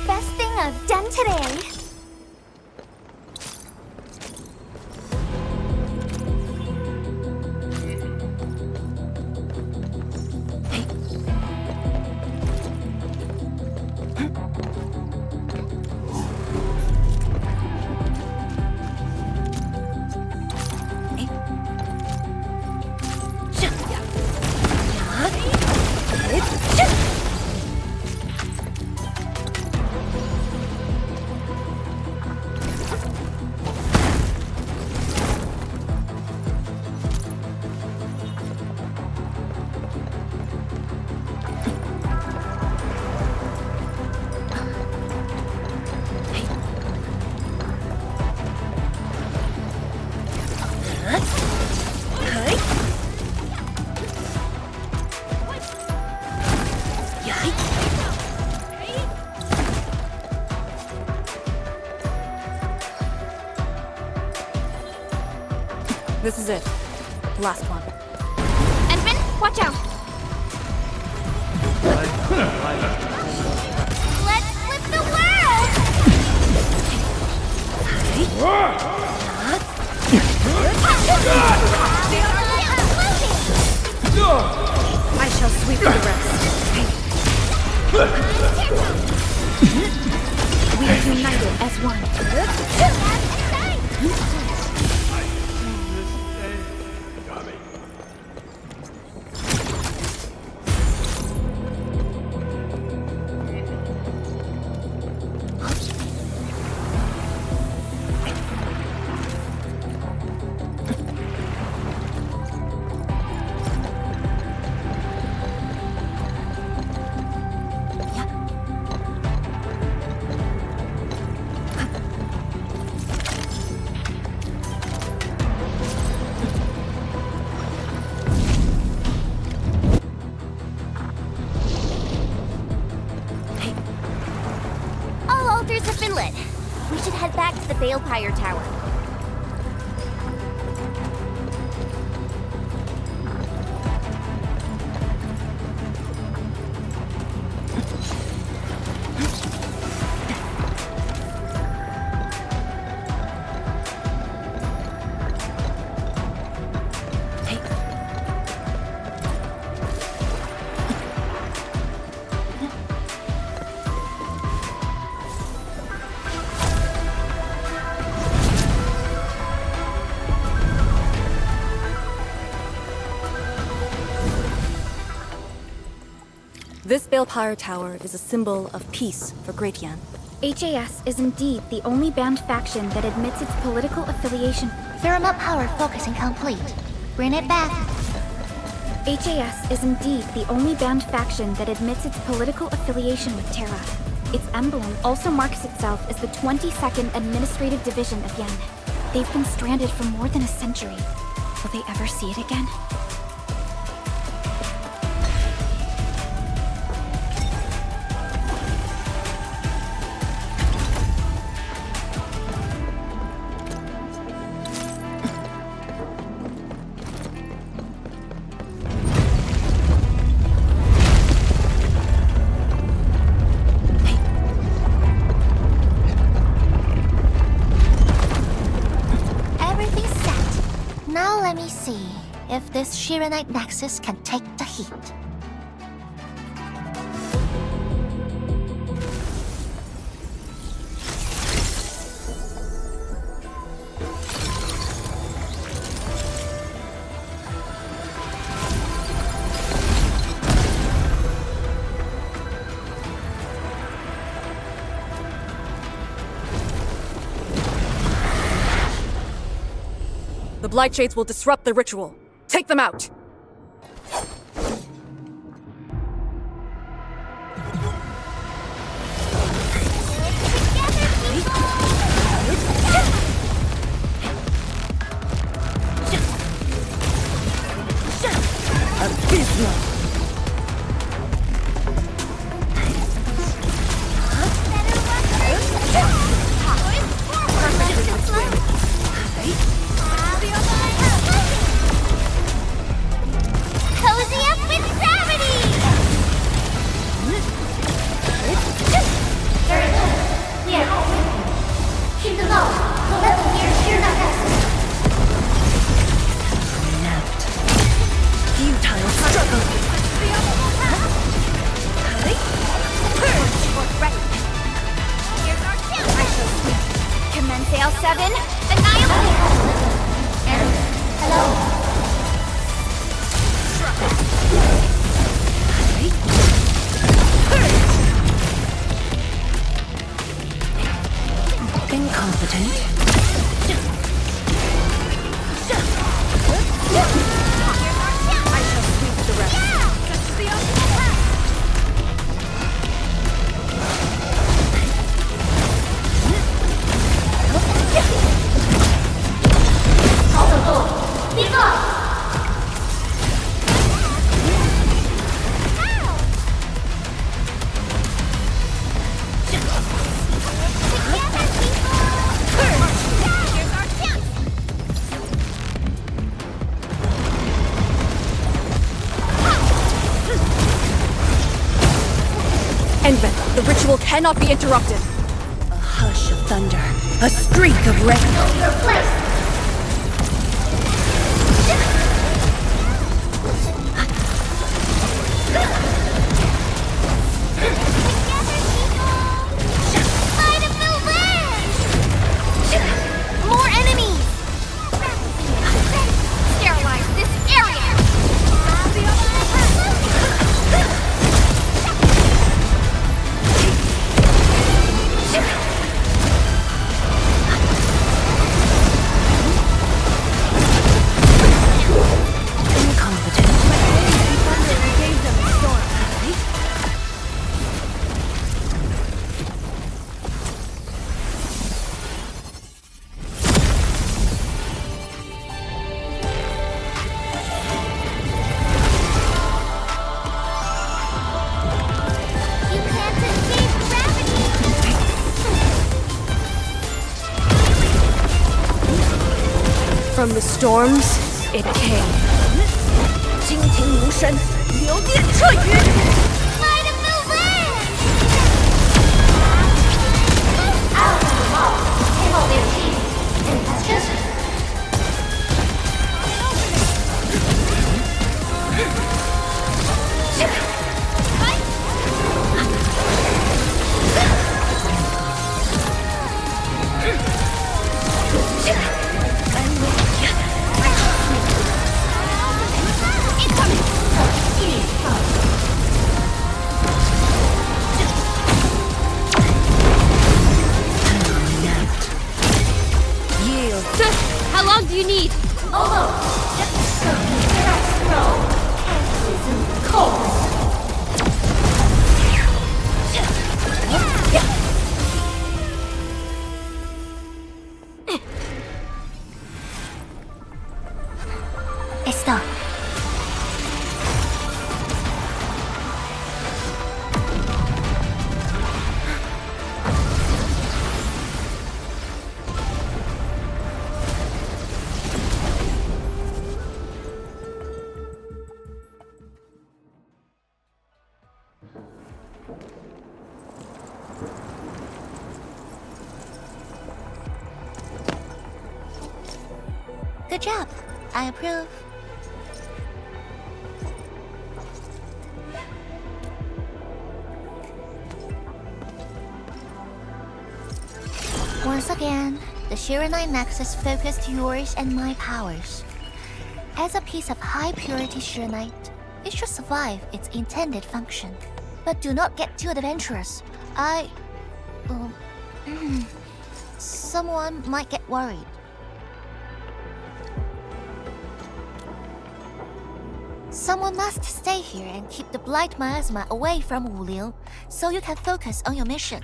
[SPEAKER 10] Best thing I've done today.
[SPEAKER 5] This is it. The last one.
[SPEAKER 2] Endman, watch out!
[SPEAKER 10] Let's flip the world!
[SPEAKER 1] I shall sweep the rest.
[SPEAKER 2] We are united as one.
[SPEAKER 6] All altars have been lit. We should head back to the Balefire Tower.
[SPEAKER 5] This Balefire Tower is a symbol of peace for Great Yan.
[SPEAKER 2] HAS is indeed the only banned faction that admits its political affiliation.
[SPEAKER 10] Thermal power focusing complete. Bring it back.
[SPEAKER 2] HAS is indeed the only banned faction that admits its political affiliation with Terra. Its emblem also marks itself as the 22nd Administrative Division of Yen. They've been stranded for more than a century. Will they ever see it again?
[SPEAKER 10] if this Shirenite Nexus can take the heat.
[SPEAKER 5] The Blight Shades will disrupt the ritual. Take them out!
[SPEAKER 10] Cozy up with gravity! Very good. We are open. Keep them low. We'll let them hear Shirenite Nexus.
[SPEAKER 3] Napped. Futile struggle.
[SPEAKER 2] Here's our chance! I shall speak. Commence AL7. Annihilate!
[SPEAKER 10] And hello.
[SPEAKER 3] Incompetent.
[SPEAKER 2] I shall sweep the rest. Just the ultimate path!
[SPEAKER 10] Be gone!
[SPEAKER 2] Here's our chance!
[SPEAKER 5] Endfield, the ritual cannot be interrupted.
[SPEAKER 3] A hush of thunder. A streak of rain.
[SPEAKER 10] Your place!
[SPEAKER 2] Might of the land! More enemies! Sterilize this area!
[SPEAKER 3] Incompetent.
[SPEAKER 10] You can't escape gravity!
[SPEAKER 5] From the storms, it came.
[SPEAKER 3] 惊天无声，流电彻雨。
[SPEAKER 10] Might of the land! Out of the wall. Take all their teeth. And that's just...
[SPEAKER 3] Yield.
[SPEAKER 4] How long do you need?
[SPEAKER 10] Está. Good job. I approve. Once again, the Shiranite Nexus focused yours and my powers. As a piece of high-purity Shiranite, it should survive its intended function. But do not get too adventurous. Someone might get worried. Someone must stay here and keep the Blight Miasma away from Wuling, so you can focus on your mission.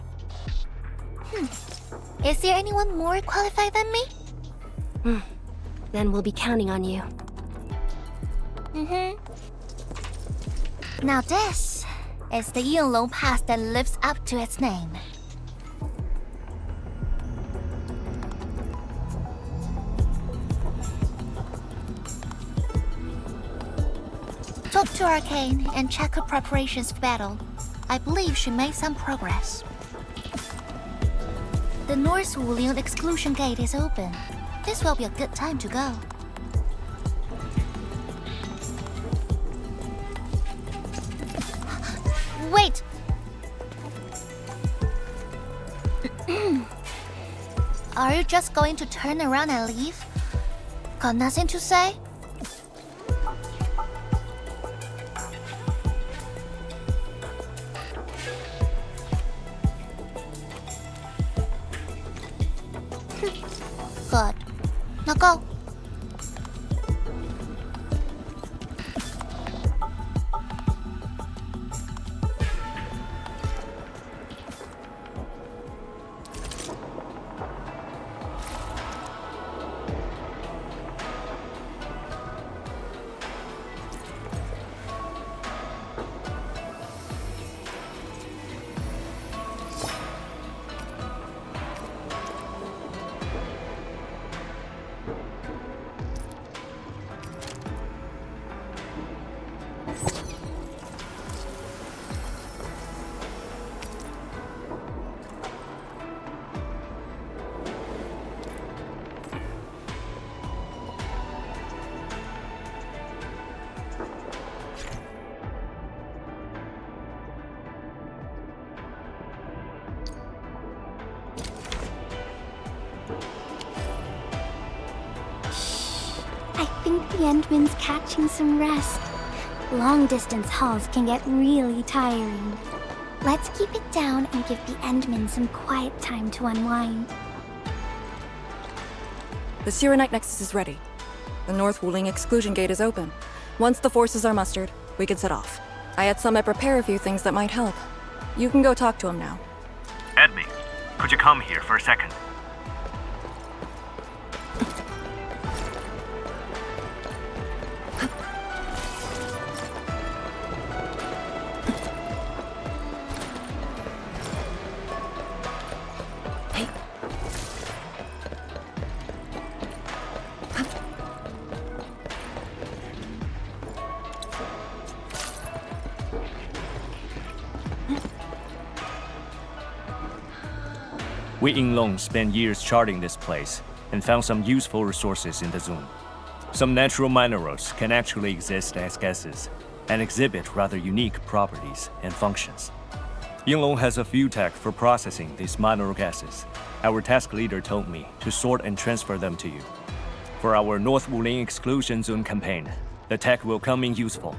[SPEAKER 10] Is there anyone more qualified than me?
[SPEAKER 4] Then we'll be counting on you.
[SPEAKER 10] Now this is the Yinglong Pass that lives up to its name. Talk to Arcane and check her preparations for battle. I believe she made some progress. The North Wuling exclusion gate is open. This will be a good time to go. Wait! Are you just going to turn around and leave? Got nothing to say? Good. Now go.
[SPEAKER 2] I think the Endman's catching some rest. Long-distance hauls can get really tiring. Let's keep it down and give the Endman some quiet time to unwind.
[SPEAKER 5] The Shiranite Nexus is ready. The North Wuling exclusion gate is open. Once the forces are mustered, we can set off. I had Summit prepare a few things that might help. You can go talk to him now.
[SPEAKER 8] Edme, could you come here for a second? We Yinglong spent years charting this place and found some useful resources in the zone. Some natural minerals can actually exist as gases and exhibit rather unique properties and functions. Yinglong has a few tech for processing these mineral gases. Our task leader told me to sort and transfer them to you. For our North Wuling exclusion zone campaign, the tech will come in useful.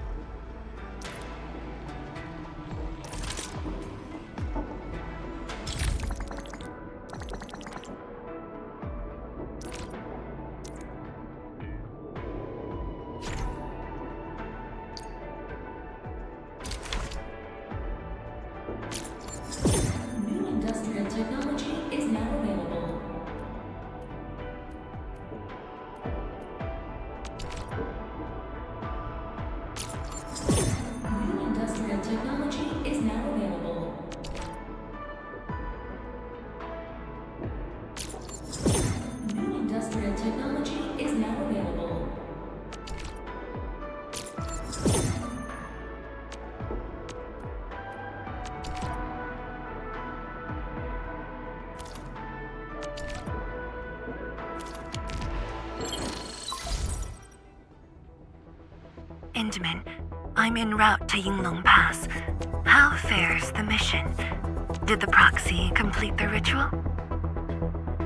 [SPEAKER 3] Endman, I'm en route to Yinglong Pass. How fares the mission? Did the proxy complete the ritual?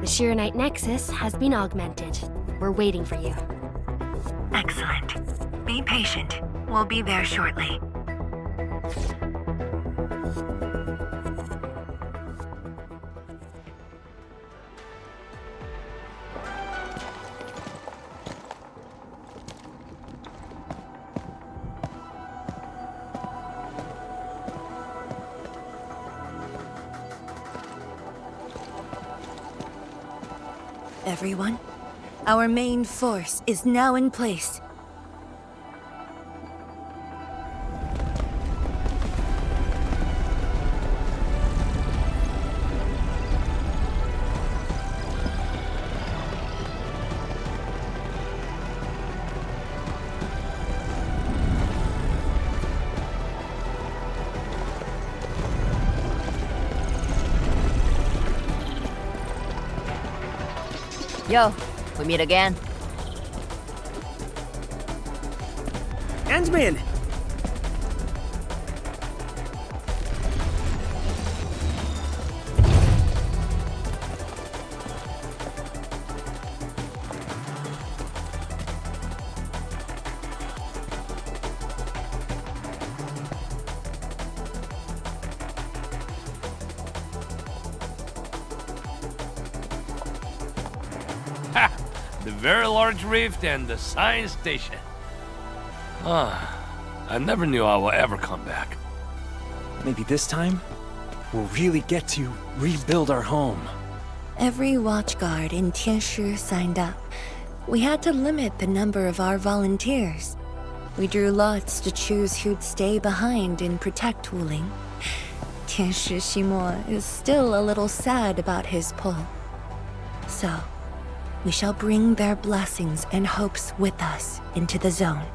[SPEAKER 4] The Shirenite Nexus has been augmented. We're waiting for you.
[SPEAKER 3] Excellent. Be patient. We'll be there shortly. Everyone, our main force is now in place.
[SPEAKER 11] Yo, we meet again.
[SPEAKER 12] Ant-Man!
[SPEAKER 9] Ha! The very large rift and the science station. I never knew I will ever come back.
[SPEAKER 12] Maybe this time, we'll really get to rebuild our home.
[SPEAKER 3] Every watchguard in Tianshi signed up. We had to limit the number of our volunteers. We drew lots to choose who'd stay behind and protect Wuling. Tianshi Ximo is still a little sad about his pull. So, we shall bring their blessings and hopes with us into the zone.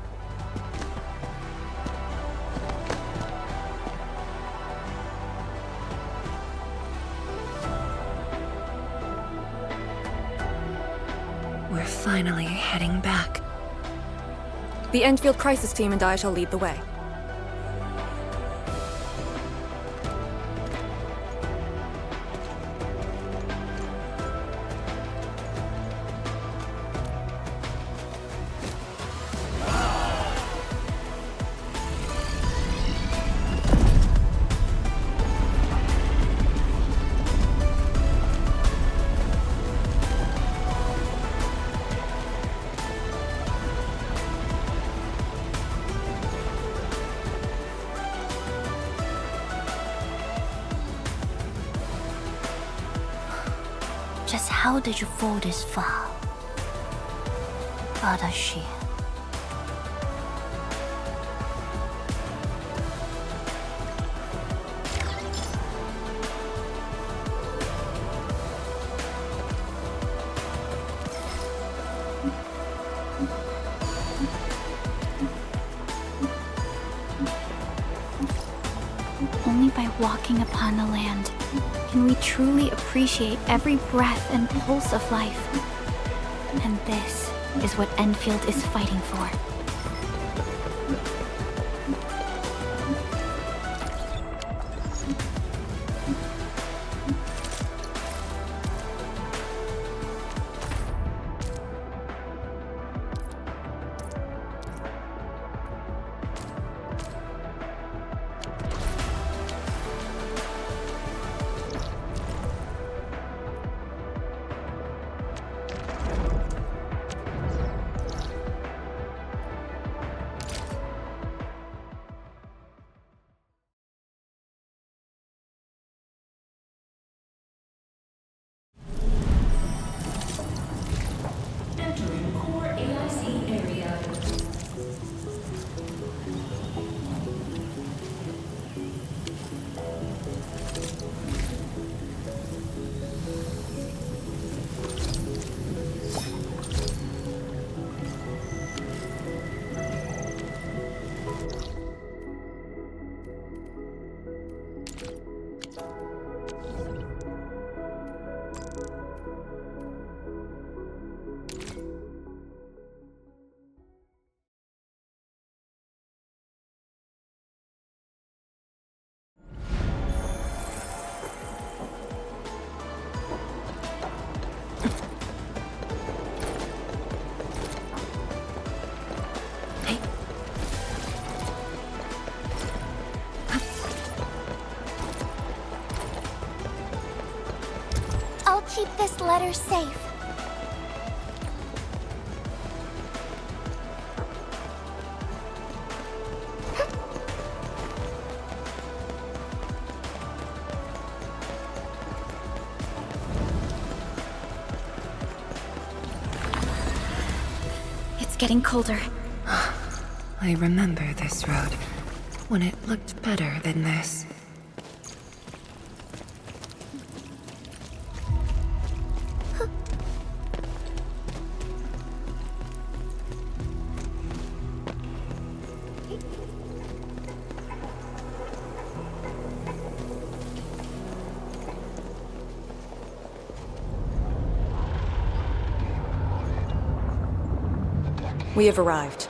[SPEAKER 3] We're finally heading back.
[SPEAKER 5] The Endfield crisis team and I shall lead the way.
[SPEAKER 10] Just how did you fall this far? Adashi.
[SPEAKER 2] Only by walking upon the land can we truly appreciate every breath and pulse of life. And this is what Endfield is fighting for.
[SPEAKER 10] keep this letter safe.
[SPEAKER 2] It's getting colder.
[SPEAKER 3] I remember this road, when it looked better than this.
[SPEAKER 5] We have arrived.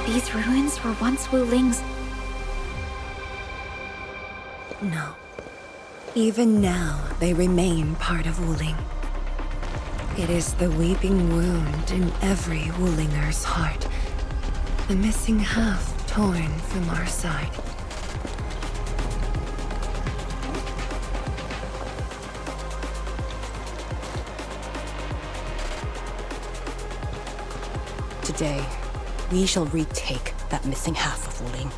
[SPEAKER 2] These ruins were once Wu Ling's.
[SPEAKER 3] No. Even now, they remain part of Wuling. It is the weeping wound in every Wulinger's heart. The missing half torn from our side.
[SPEAKER 5] Today, we shall retake that missing half of Wuling.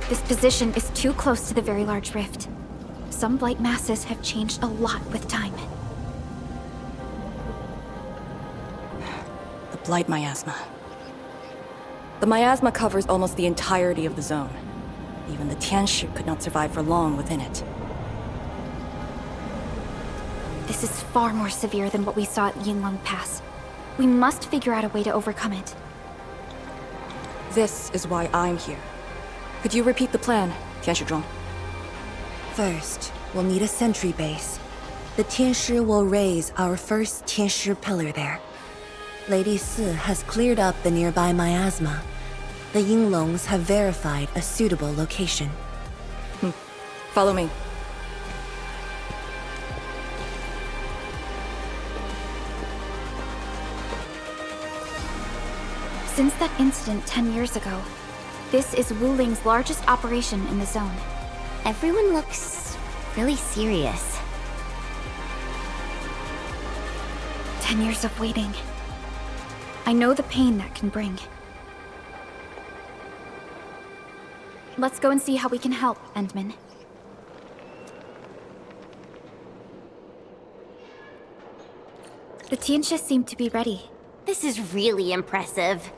[SPEAKER 2] This position is too close to the very large rift. Some blight masses have changed a lot with time.
[SPEAKER 5] The Blight Miasma. The miasma covers almost the entirety of the zone. Even the Tianshi could not survive for long within it.
[SPEAKER 2] This is far more severe than what we saw at Yinglong Pass. We must figure out a way to overcome it.
[SPEAKER 5] This is why I'm here. Could you repeat the plan, Tianshizhuang?
[SPEAKER 3] First, we'll need a sentry base. The Tianshi will raise our first Tianshi pillar there. Lady Si has cleared up the nearby miasma. The Yinglongs have verified a suitable location.
[SPEAKER 5] Follow me.
[SPEAKER 2] Since that incident 10 years ago, this is Wu Ling's largest operation in the zone.
[SPEAKER 6] Everyone looks really serious.
[SPEAKER 2] 10 years of waiting. I know the pain that can bring. Let's go and see how we can help, Endman. The Tianshi seem to be ready.
[SPEAKER 6] This is really impressive.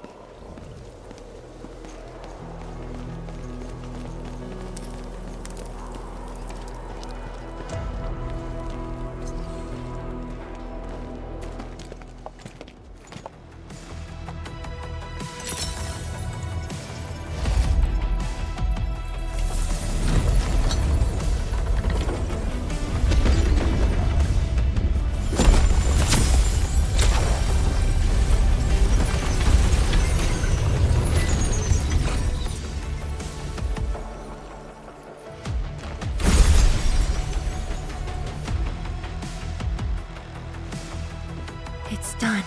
[SPEAKER 3] It's done.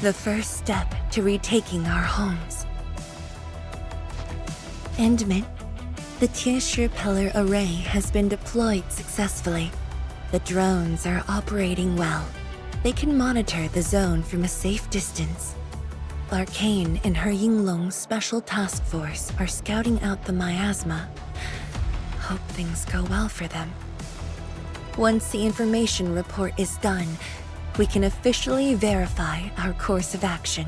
[SPEAKER 3] The first step to retaking our homes. Endman, the Tianshi pillar array has been deployed successfully. The drones are operating well. They can monitor the zone from a safe distance. Arcane and her Yinglong special task force are scouting out the miasma. Hope things go well for them. Once the information report is done, we can officially verify our course of action.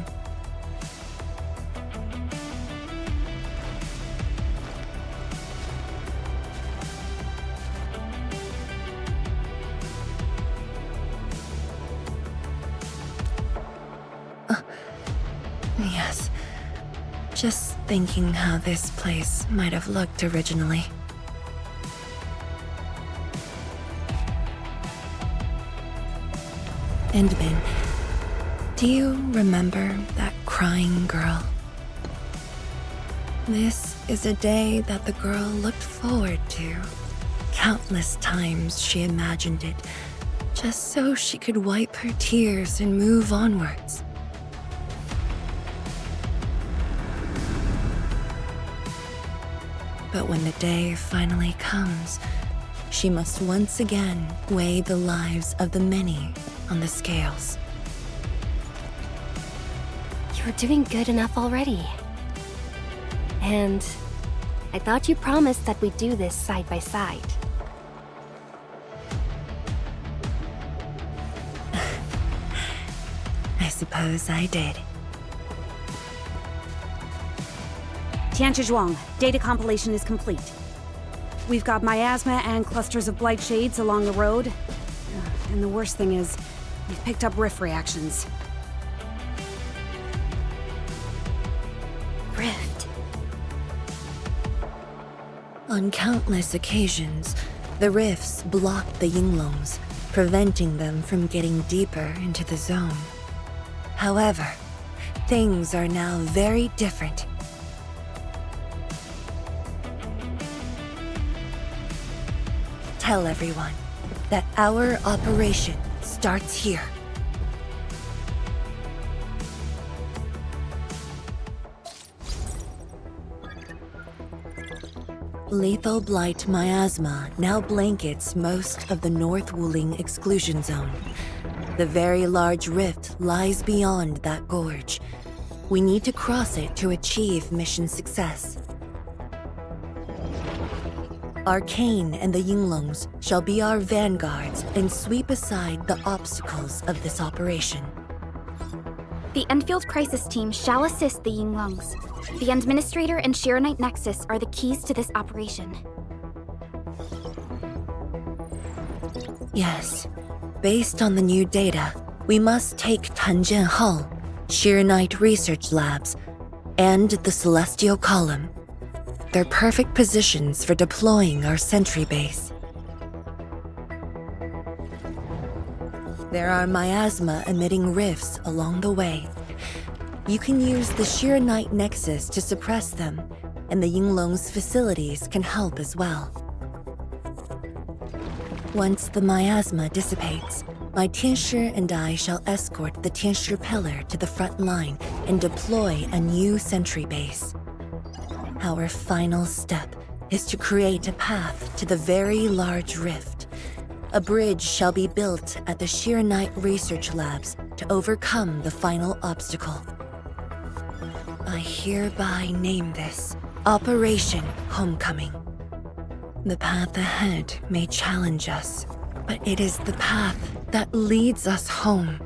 [SPEAKER 3] Yes. Just thinking how this place might have looked originally. Endman, do you remember that crying girl? This is a day that the girl looked forward to. Countless times she imagined it, just so she could wipe her tears and move onwards. But when the day finally comes, she must once again weigh the lives of the many on the scales.
[SPEAKER 4] You're doing good enough already. And I thought you promised that we'd do this side by side.
[SPEAKER 3] I suppose I did.
[SPEAKER 13] Tianchi data compilation is complete. We've got miasma and clusters of blight shades along the road. And the worst thing is, we've picked up rift reactions.
[SPEAKER 3] Rift. On countless occasions, the rifts blocked the Yinglongs, preventing them from getting deeper into the zone. However, things are now very different. Tell everyone that our operation starts here. Lethal blight miasma now blankets most of the North Wuling exclusion zone. The very large rift lies beyond that gorge. We need to cross it to achieve mission success. Arcane and the Yinglongs shall be our vanguards and sweep aside the obstacles of this operation.
[SPEAKER 2] The Endfield Crisis Team shall assist the Yinglongs. The Administrator and Shiranite Nexus are the keys to this operation.
[SPEAKER 3] Yes. Based on the new data, we must take Tanjian Hall, Shiranite Research Labs, and the Celestial Column. They're perfect positions for deploying our sentry base. There are miasma-emitting rifts along the way. You can use the Shiranite Nexus to suppress them, and the Yinglong's facilities can help as well. Once the miasma dissipates, my Tianshi and I shall escort the Tianshi Pillar to the front line and deploy a new sentry base. Our final step is to create a path to the very large rift. A bridge shall be built at the Shiranite Research Labs to overcome the final obstacle. I hereby name this Operation Homecoming. The path ahead may challenge us, but it is the path that leads us home.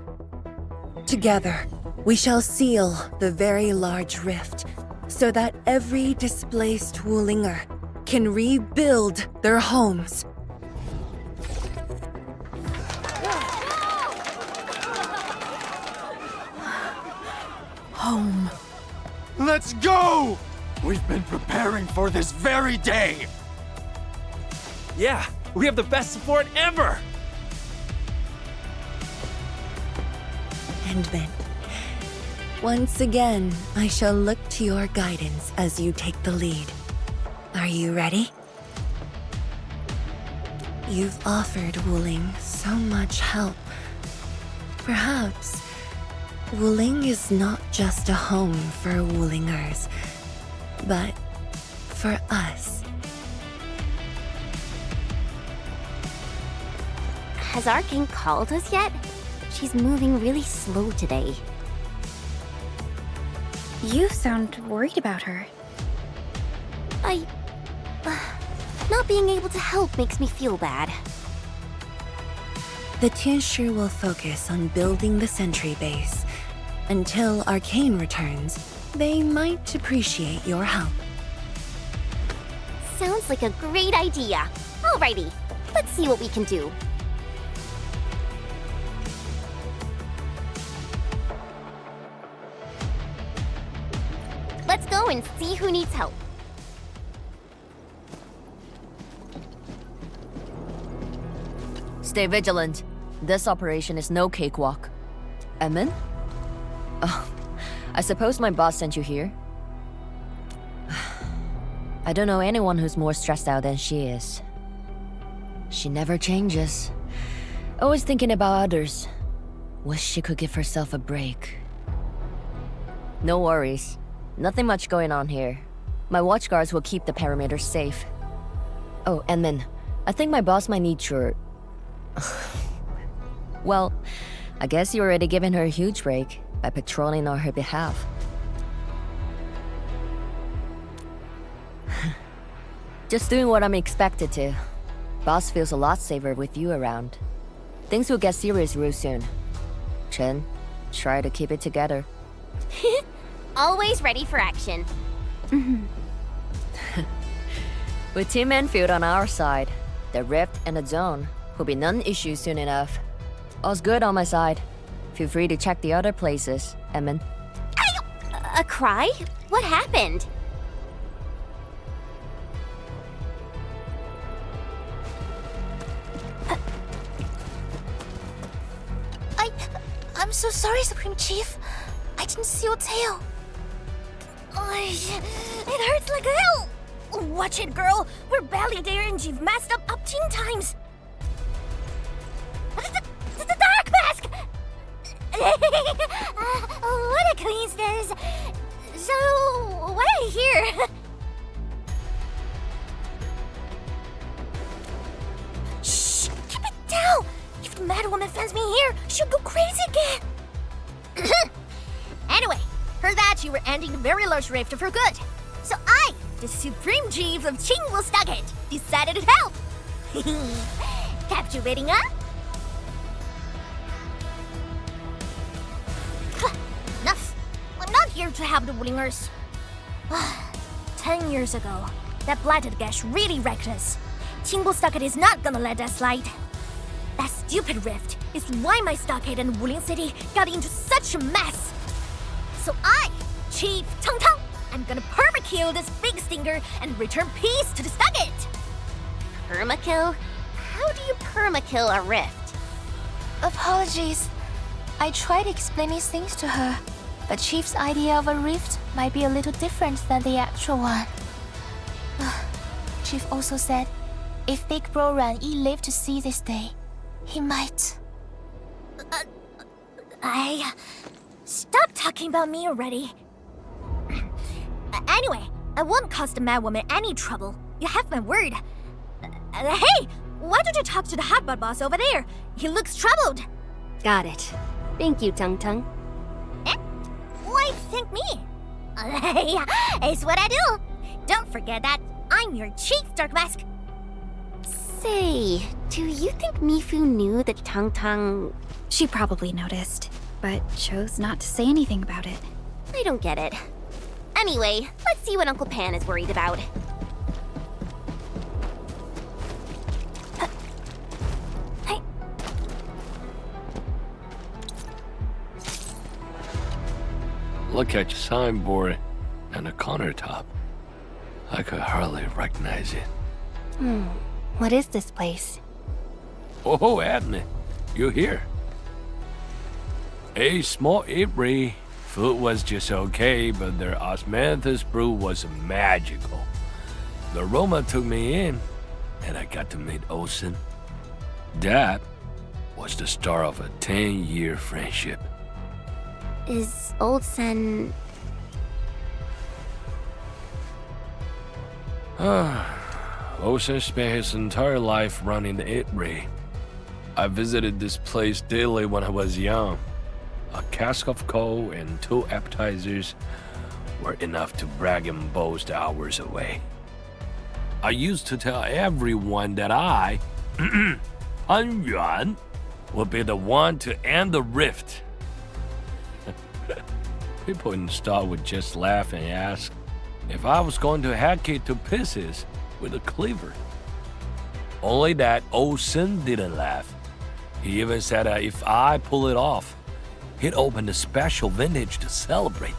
[SPEAKER 3] Together, we shall seal the very large rift so that every displaced Wulinger can rebuild their homes.
[SPEAKER 12] Home. Let's go! We've been preparing for this very day!
[SPEAKER 7] Yeah, we have the best support ever!
[SPEAKER 3] Endman, once again, I shall look to your guidance as you take the lead. Are you ready? You've offered Wuling so much help. Perhaps Wuling is not just a home for Wulingers, but for us.
[SPEAKER 6] Has Arcane called us yet? She's moving really slow today.
[SPEAKER 2] You sound worried about her.
[SPEAKER 6] Not being able to help makes me feel bad.
[SPEAKER 3] The Tianshi will focus on building the sentry base. Until Arcane returns, they might appreciate your help.
[SPEAKER 6] Sounds like a great idea. Alrighty, let's see what we can do. Let's go and see who needs help.
[SPEAKER 11] Stay vigilant. This operation is no cakewalk. Edmund? Oh, I suppose my boss sent you here? I don't know anyone who's more stressed out than she is. She never changes. Always thinking about others. Wish she could give herself a break. No worries. Nothing much going on here. My watchguards will keep the perimeter safe. Oh, Edmund, I think my boss might need your... Well, I guess you already given her a huge break by patrolling on her behalf. Just doing what I'm expected to. Boss feels a lot safer with you around. Things will get serious real soon. Chen, try to keep it together.
[SPEAKER 6] Always ready for action.
[SPEAKER 11] With Team Endfield on our side, the rift and the zone will be non-issue soon enough. All's good on my side. Feel free to check the other places, Edmund.
[SPEAKER 6] A cry? What happened?
[SPEAKER 10] I'm so sorry, Supreme Chief. I didn't see your tail.
[SPEAKER 1] It hurts like hell! Watch it, girl! We're barely there and you've messed up 10 times! The dark mask! What a coincidence! So, why are you here? Shh! Keep it down! If the Mad Woman finds me here, she'll go crazy again! Anyway, heard that you were ending the very large rift for good. So I, the Supreme Chief of Qingwu Stockade, decided to help! Captivating, huh? Enough! I'm not here to help the Wulingers. 10 years ago, that blighted gash really wrecked us. Qingwu Stockade is not gonna let that slide. That stupid rift is why my stockade and Wuling City got into such a mess. So I, Chief Tang Tang, I'm gonna permakill this big stinker and return peace to the stockade.
[SPEAKER 6] Permakill? How do you permakill a rift?
[SPEAKER 10] Apologies. I tried explaining things to her, but Chief's idea of a rift might be a little different than the actual one. Chief also said, if Big Bro Ran Yi lived to see this day, he might...
[SPEAKER 1] Stop talking about me already. Anyway, I won't cause the Mad Woman any trouble. You have my word. Hey! Why don't you talk to the hotbot boss over there? He looks troubled.
[SPEAKER 4] Got it. Thank you, Tung Tung.
[SPEAKER 1] Eh? Why thank me? It's what I do. Don't forget that I'm your chief, Dark Mask.
[SPEAKER 6] Say, do you think Mifu knew that Tang Tang...
[SPEAKER 2] She probably noticed, but chose not to say anything about it.
[SPEAKER 6] I don't get it. Anyway, let's see what Uncle Pan is worried about.
[SPEAKER 9] Look at your signboard and the countertop. I could hardly recognize it.
[SPEAKER 4] What is this place?
[SPEAKER 9] Oh, Adney, you're here. A small eatery. Food was just okay, but their osmanthus brew was magical. The aroma took me in, and I got to meet Olsen. That was the start of a 10-year friendship.
[SPEAKER 6] Is Old Sen...
[SPEAKER 9] Olsen spent his entire life running the eatery. I visited this place daily when I was young. A cask of coal and 2 appetizers were enough to brag and boast hours away. I used to tell everyone that I, Han Yuan, would be the one to end the rift. People in the store would just laugh and ask if I was going to hack it to pieces with a cleaver. Only that old Sin didn't laugh. He even said that if I pull it off, he'd open a special vintage to celebrate.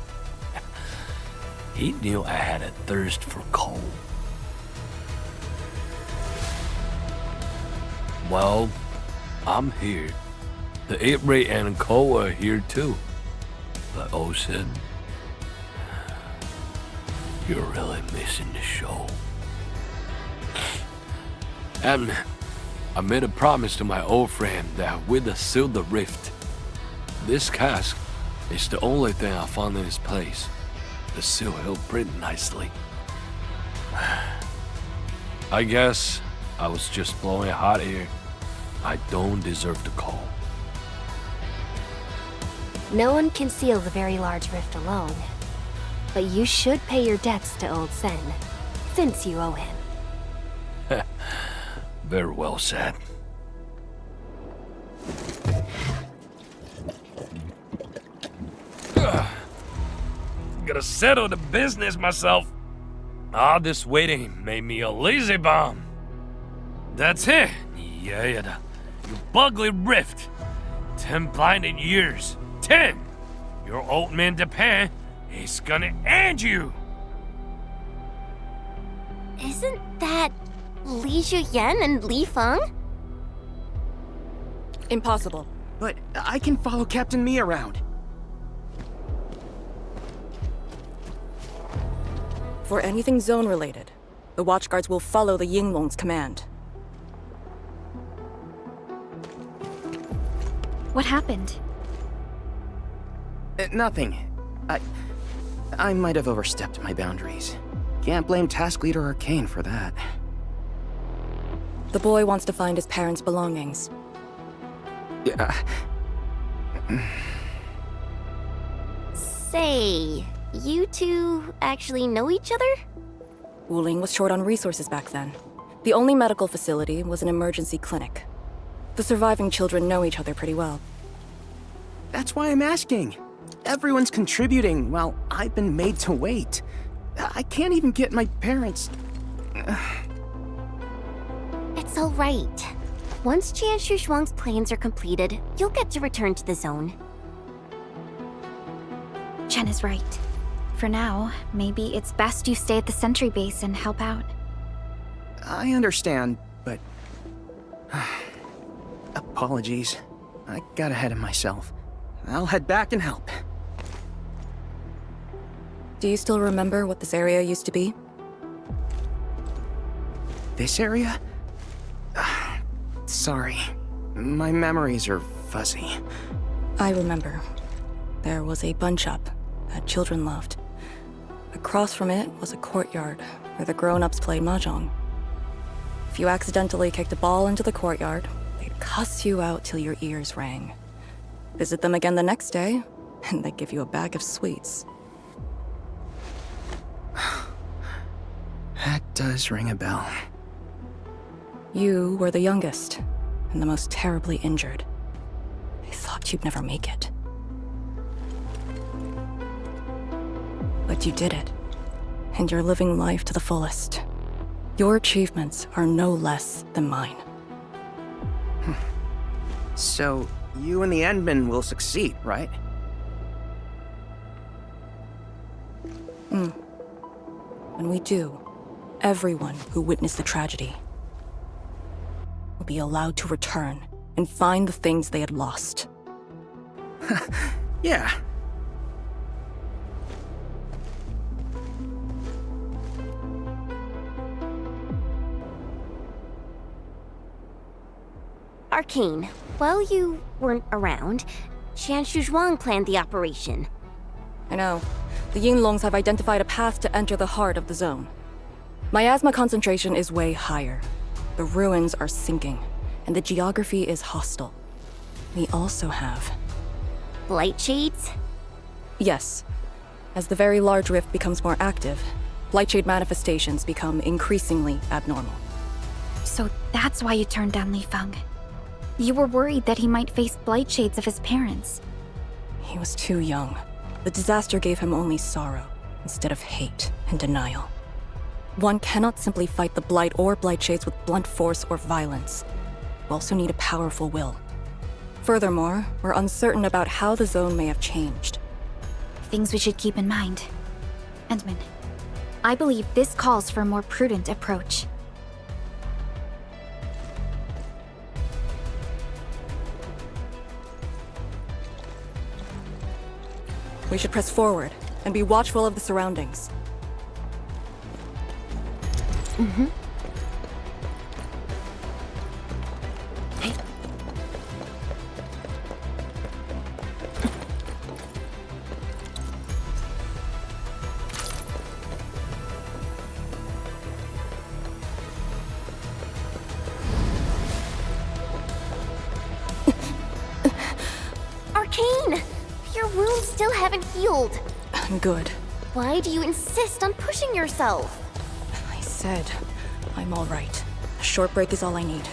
[SPEAKER 9] He knew I had a thirst for coal. Well, I'm here The 8-Ray and Co are here too. But Ocean, you're really missing the show. And I made a promise to my old friend that we'd seal the rift. This cask is the only thing I found in this place. The seal held pretty nicely. I guess I was just blowing hot air. I don't deserve the call.
[SPEAKER 4] No one can seal the very large rift alone. But you should pay your debts to Old Sen, since you owe him.
[SPEAKER 9] Very well said. Gotta settle the business myself. All this waiting made me a lazy bum. That's it. Yeah, you ugly rift. 10 blinded years. 10! Your old man Japan is gonna end you.
[SPEAKER 6] Isn't that Li Zhuyan and Li Feng?
[SPEAKER 5] Impossible.
[SPEAKER 14] But I can follow Captain Mi around.
[SPEAKER 5] For anything zone-related, the Watchguards will follow the Yinglong's command.
[SPEAKER 2] What happened?
[SPEAKER 14] Nothing. I might have overstepped my boundaries. Can't blame Task Leader Arcane for that.
[SPEAKER 5] The boy wants to find his parents' belongings.
[SPEAKER 14] Yeah.
[SPEAKER 6] Say, you two actually know each other?
[SPEAKER 5] Wuling was short on resources back then. The only medical facility was an emergency clinic. The surviving children know each other pretty well.
[SPEAKER 14] That's why I'm asking. Everyone's contributing while I've been made to wait. I can't even get my parents...
[SPEAKER 6] It's all right. Once Jianshu Zhuang's plans are completed, you'll get to return to the zone.
[SPEAKER 2] Chen is right. For now, maybe it's best you stay at the sentry base and help out.
[SPEAKER 14] I understand, but... Apologies. I got ahead of myself. I'll head back and help.
[SPEAKER 5] Do you still remember what this area used to be?
[SPEAKER 14] This area? Sorry. My memories are fuzzy.
[SPEAKER 5] I remember. There was a bun shop that children loved. Across from it was a courtyard where the grown-ups played mahjong. If you accidentally kicked a ball into the courtyard, they'd cuss you out till your ears rang. Visit them again the next day, and they'd give you a bag of sweets.
[SPEAKER 14] That does ring a bell.
[SPEAKER 5] You were the youngest, and the most terribly injured. I thought you'd never make it. But you did it, and you're living life to the fullest. Your achievements are no less than mine.
[SPEAKER 14] So, you and the Endmen will succeed, right?
[SPEAKER 5] When we do, everyone who witnessed the tragedy will be allowed to return and find the things they had lost.
[SPEAKER 14] Yeah.
[SPEAKER 6] Arcane, while you weren't around, Jianshu Zhuang planned the operation.
[SPEAKER 5] I know. The Yinglongs have identified a path to enter the heart of the zone. Miasma concentration is way higher. The ruins are sinking, and the geography is hostile. We also have...
[SPEAKER 6] Blight shades?
[SPEAKER 5] Yes. As the very large rift becomes more active, Blightshade manifestations become increasingly abnormal.
[SPEAKER 2] So that's why you turned down Li Feng. You were worried that he might face blight shades of his parents.
[SPEAKER 5] He was too young. The disaster gave him only sorrow, instead of hate and denial. One cannot simply fight the Blight or Blightshades with blunt force or violence. You also need a powerful will. Furthermore, we're uncertain about how the zone may have changed.
[SPEAKER 2] Things we should keep in mind. Endman, I believe this calls for a more prudent approach.
[SPEAKER 5] We should press forward and be watchful of the surroundings.
[SPEAKER 2] Mm-hmm.
[SPEAKER 6] Arcane! Your wounds still haven't healed.
[SPEAKER 5] Good.
[SPEAKER 6] Why do you insist on pushing yourself?
[SPEAKER 5] I said I'm all right. A short break is all I need.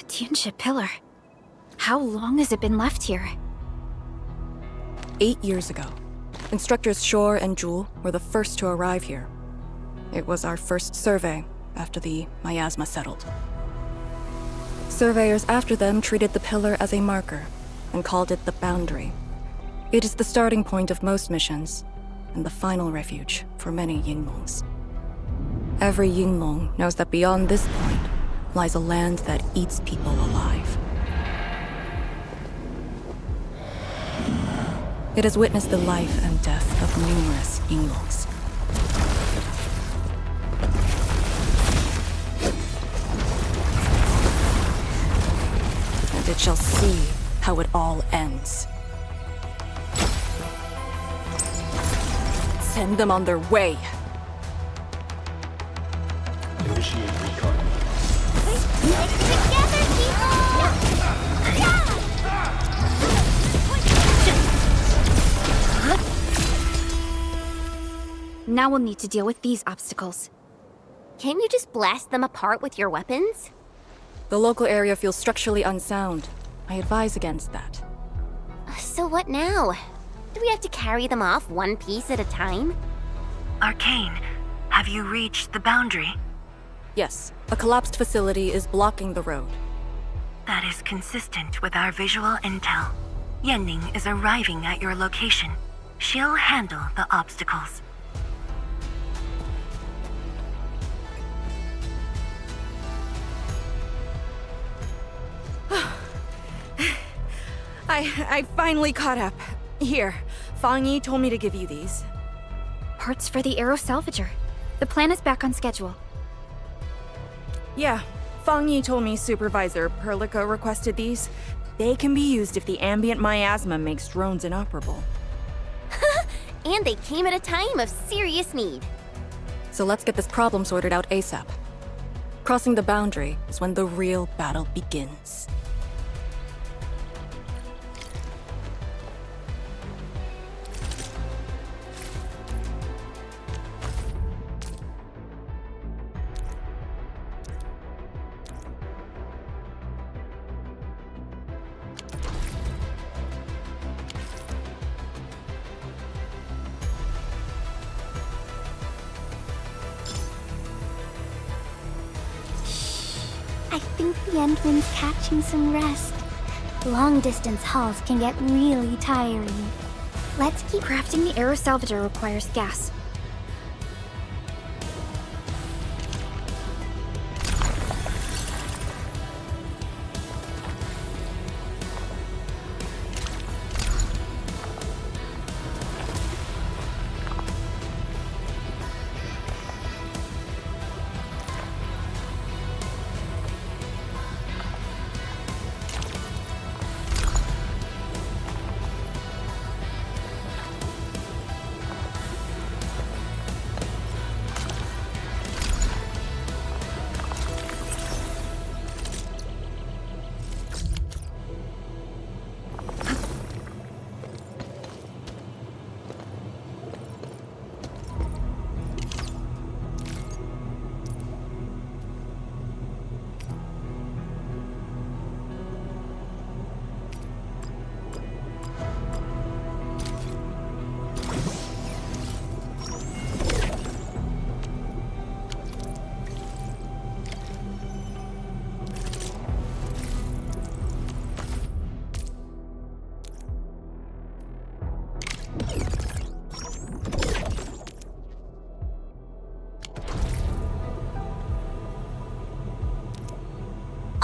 [SPEAKER 2] Tianxia Pillar. How long has it been left here?
[SPEAKER 5] 8 years ago, instructors Shore and Jewel were the first to arrive here. It was our first survey after the miasma settled. Surveyors after them treated the pillar as a marker and called it the boundary. It is the starting point of most missions and the final refuge for many Yinglongs. Every Yinglong knows that beyond this point lies a land that eats people alive. It has witnessed the life and death of numerous Yinglongs. And it shall see how it all ends. Send them on their way.
[SPEAKER 9] Initiate recon.
[SPEAKER 1] Together,
[SPEAKER 2] Now we'll need to deal with these obstacles.
[SPEAKER 6] Can't you just blast them apart with your weapons?
[SPEAKER 5] The local area feels structurally unsound. I advise against that.
[SPEAKER 6] So what now? Do we have to carry them off one piece at a time?
[SPEAKER 3] Arcane, have you reached the boundary?
[SPEAKER 5] Yes, a collapsed facility is blocking the road.
[SPEAKER 3] That is consistent with our visual intel. Yenning is arriving at your location. She'll handle the obstacles.
[SPEAKER 15] I finally caught up. Here, Fang Yi told me to give you these.
[SPEAKER 2] Parts for the Aero Salvager. The plan is back on schedule.
[SPEAKER 15] Yeah, Fang Yi told me Supervisor Perlica requested these. They can be used if the ambient miasma makes drones inoperable.
[SPEAKER 6] And they came at a time of serious need.
[SPEAKER 5] So let's get this problem sorted out ASAP. Crossing the boundary is when the real battle begins.
[SPEAKER 1] I think the Endwind's catching some rest. Long-distance hauls can get really tiring.
[SPEAKER 2] Let's keep crafting the Aero Salvager requires gas.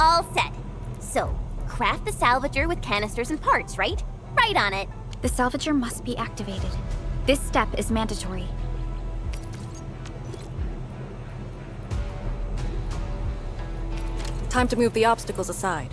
[SPEAKER 6] All set. So, craft the salvager with canisters and parts, right? Right on it.
[SPEAKER 2] The salvager must be activated. This step is mandatory.
[SPEAKER 5] Time to move the obstacles aside.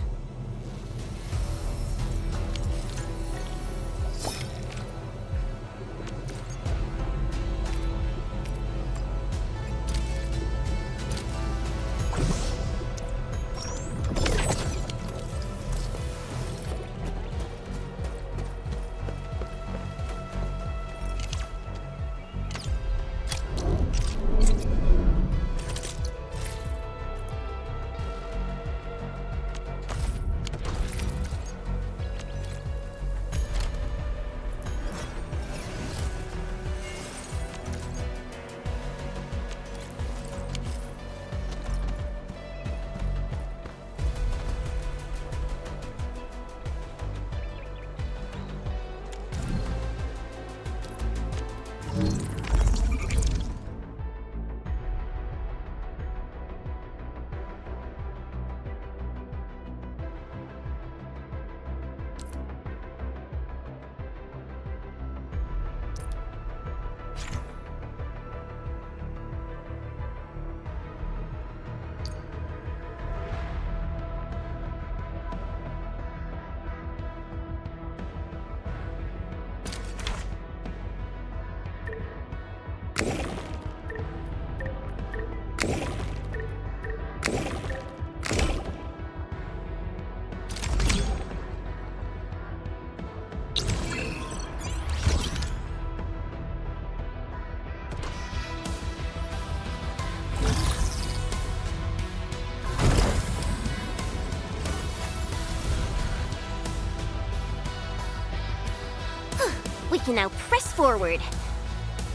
[SPEAKER 6] We can now press forward.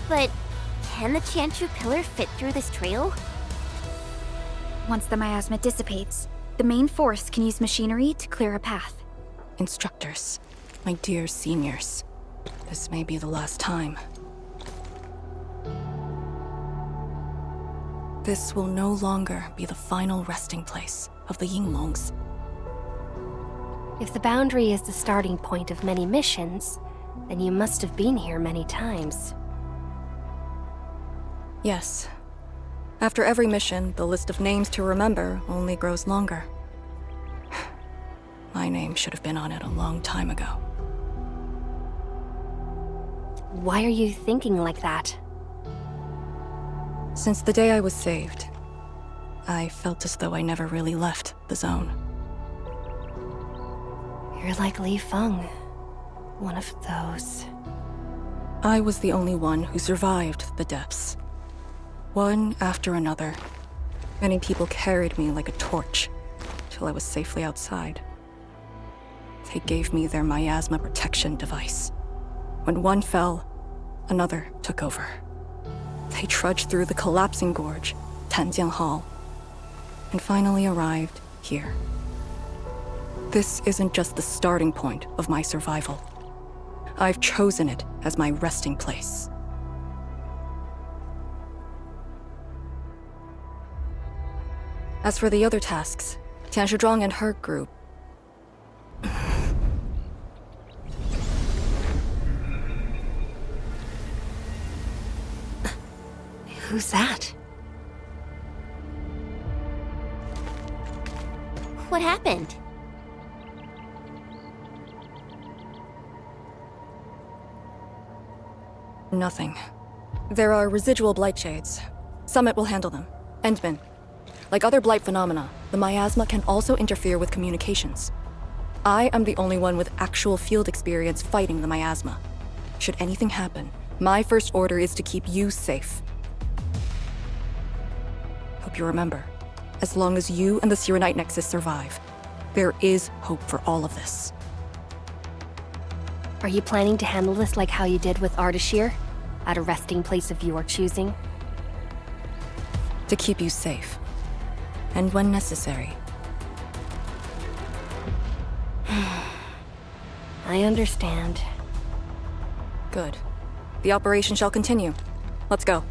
[SPEAKER 6] But can the Chantru pillar fit through this trail?
[SPEAKER 2] Once the miasma dissipates, the main force can use machinery to clear a path.
[SPEAKER 5] Instructors, my dear seniors, this may be the last time. This will no longer be the final resting place of the Yinglongs.
[SPEAKER 4] If the boundary is the starting point of many missions, then you must have been here many times.
[SPEAKER 5] Yes. After every mission, the list of names to remember only grows longer. My name should have been on it a long time ago.
[SPEAKER 4] Why are you thinking like that?
[SPEAKER 5] Since the day I was saved, I felt as though I never really left the zone.
[SPEAKER 4] You're like Li Feng. One of those.
[SPEAKER 5] I was the only one who survived the depths. One after another. Many people carried me like a torch till I was safely outside. They gave me their miasma protection device. When one fell, another took over. They trudged through the collapsing gorge, Tanjiang Hall, and finally arrived here. This isn't just the starting point of my survival. I've chosen it as my resting place. As for the other tasks, Tian Shizhuang and her group...
[SPEAKER 4] Who's that?
[SPEAKER 6] What happened?
[SPEAKER 5] Nothing. There are residual blight shades. Summit will handle them. Endman. Like other blight phenomena, the miasma can also interfere with communications. I am the only one with actual field experience fighting the miasma. Should anything happen, my first order is to keep you safe. Hope you remember, as long as you and the Sirenite Nexus survive, there is hope for all of this.
[SPEAKER 4] Are you planning to handle this like how you did with Ardashir? At a resting place of your choosing?
[SPEAKER 5] To keep you safe. And when necessary.
[SPEAKER 4] I understand.
[SPEAKER 5] Good. The operation shall continue. Let's go.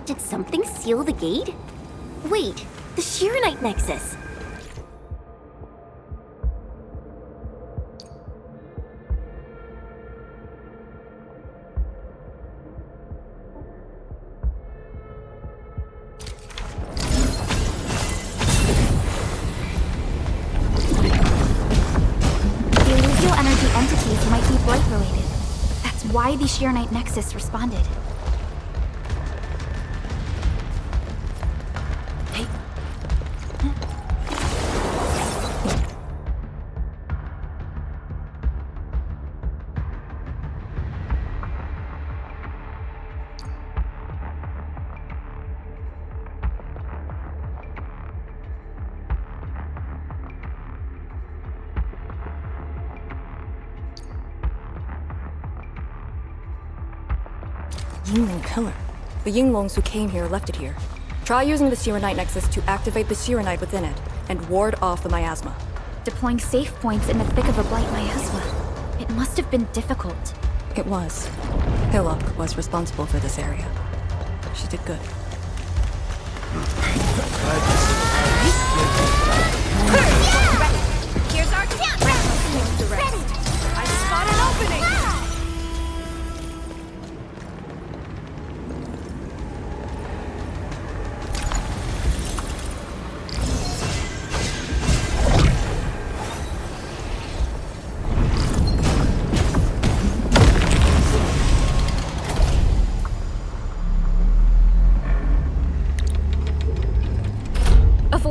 [SPEAKER 6] Did something seal the gate? Wait, the Shiranite Nexus.
[SPEAKER 2] Entities might be Blight related. That's why the Shiranite Nexus responded. Hey.
[SPEAKER 5] Yingling Pillar. The Yinglongs who came here left it here. Try using the Shiranite Nexus to activate the Shiranite within it, and ward off the miasma.
[SPEAKER 2] Deploying safe points in the thick of a Blight miasma. It must have been difficult.
[SPEAKER 5] It was. Hillock was responsible for this area. She did good.
[SPEAKER 10] Here's our chance! Ready! I spot an opening!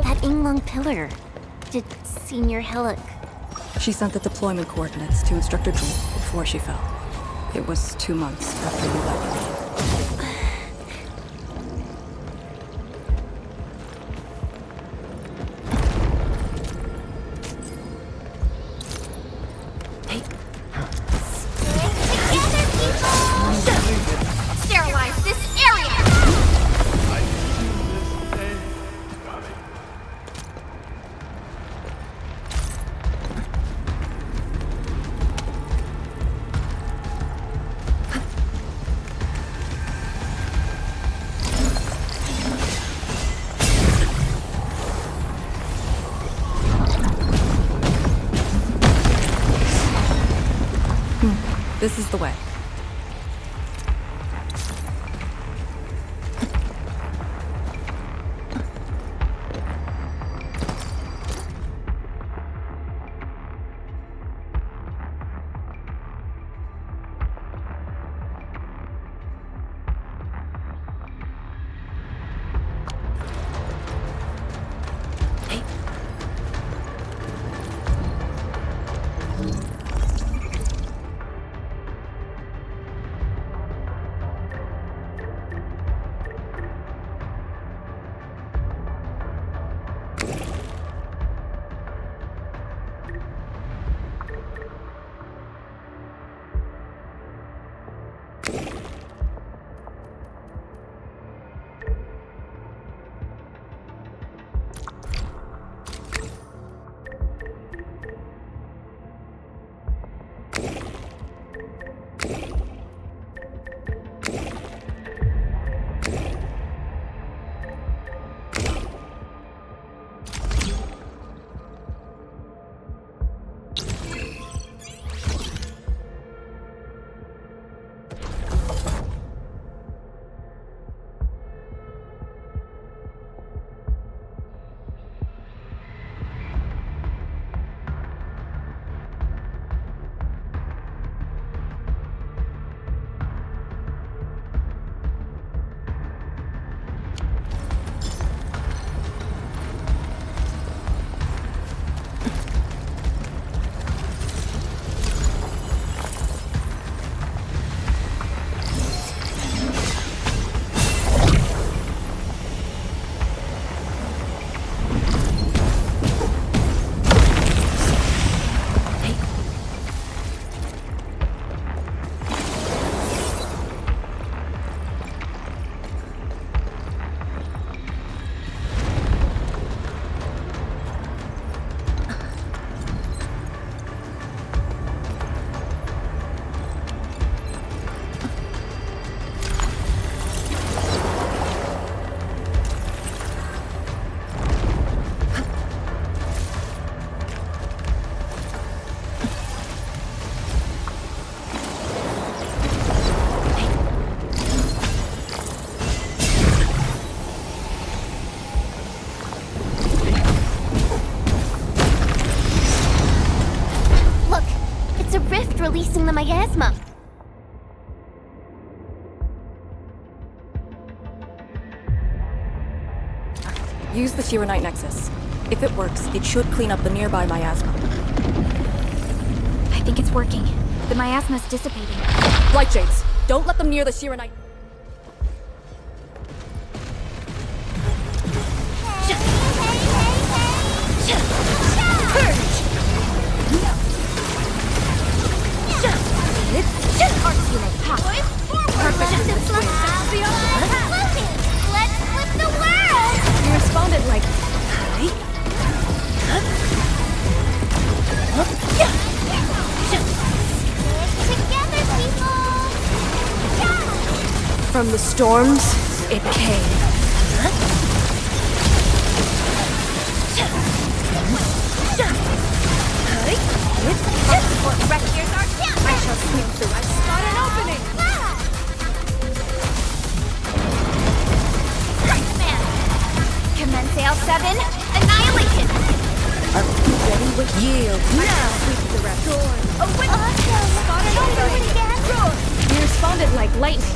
[SPEAKER 6] That Yinglong pillar. Did Senior Hillock...
[SPEAKER 5] She sent the deployment coordinates to Instructor Drew before she fell. It was 2 months after we left.
[SPEAKER 10] Sterilize this area!
[SPEAKER 5] This is the way.
[SPEAKER 6] miasma.
[SPEAKER 5] Use the Shiranite Nexus. If it works, it should clean up the nearby miasma.
[SPEAKER 2] I think it's working. The miasma's dissipating.
[SPEAKER 5] Light Shades, don't let them near the Shiranite.
[SPEAKER 1] Let's flip the world!
[SPEAKER 13] You responded like...
[SPEAKER 1] Together, people!
[SPEAKER 4] From the storms, it came.
[SPEAKER 1] I shall sneak through. I spot an opening!
[SPEAKER 2] Commence L7, annihilation!
[SPEAKER 4] Ready with yield.
[SPEAKER 13] Now, sweep the rest.
[SPEAKER 1] Spot an opening again!
[SPEAKER 13] You responded like lightning.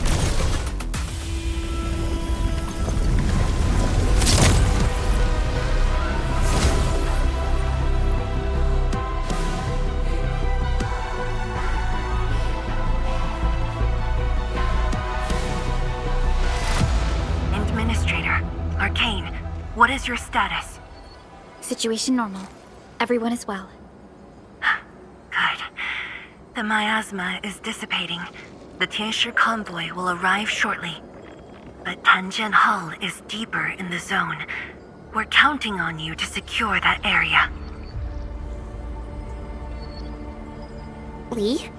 [SPEAKER 3] Administrator, Arcane, what is your status?
[SPEAKER 2] Situation normal. Everyone is well.
[SPEAKER 3] Good. The miasma is dissipating. The Tianshi convoy will arrive shortly. But Tanjian Hall is deeper in the zone. We're counting on you to secure that area.
[SPEAKER 6] Lee?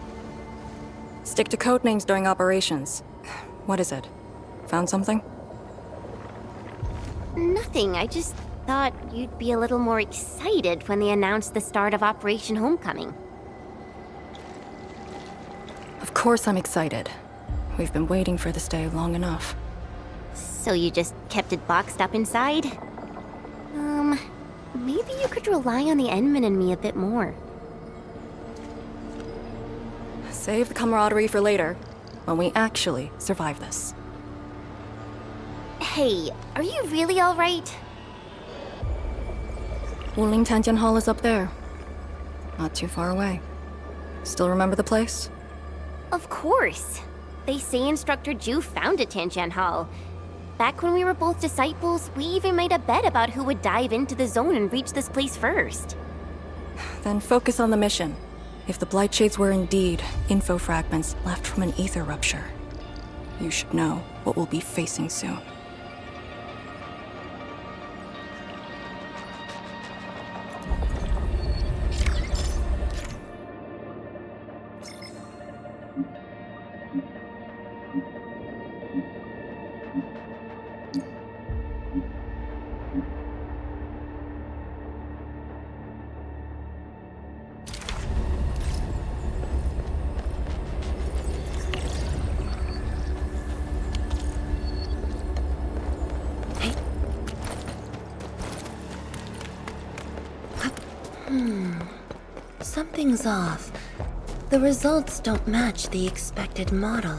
[SPEAKER 5] Stick to codenames during operations. What is it? Found something?
[SPEAKER 6] Nothing. I just thought you'd be a little more excited when they announced the start of Operation Homecoming.
[SPEAKER 5] Of course I'm excited. We've been waiting for this day long enough.
[SPEAKER 6] So you just kept it boxed up inside? Maybe you could rely on the Endman and me a bit more.
[SPEAKER 5] Save the camaraderie for later, when we actually survive this.
[SPEAKER 6] Hey, are you really alright?
[SPEAKER 5] Wuling Tanjian Hall is up there. Not too far away. Still remember the place?
[SPEAKER 6] Of course. They say Instructor Ju founded Tianjian Hall. Back when we were both disciples, we even made a bet about who would dive into the zone and reach this place first.
[SPEAKER 5] Then focus on the mission. If the Blight Shades were indeed info fragments left from an ether rupture, you should know what we'll be facing soon.
[SPEAKER 3] Something's off. The results don't match the expected model.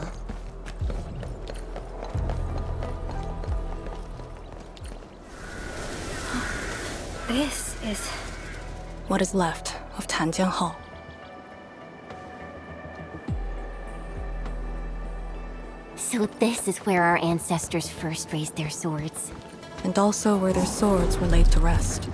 [SPEAKER 2] This is...
[SPEAKER 5] What is left of Tanjian Hall.
[SPEAKER 6] So this is where our ancestors first raised their swords.
[SPEAKER 5] And also where their swords were laid to rest.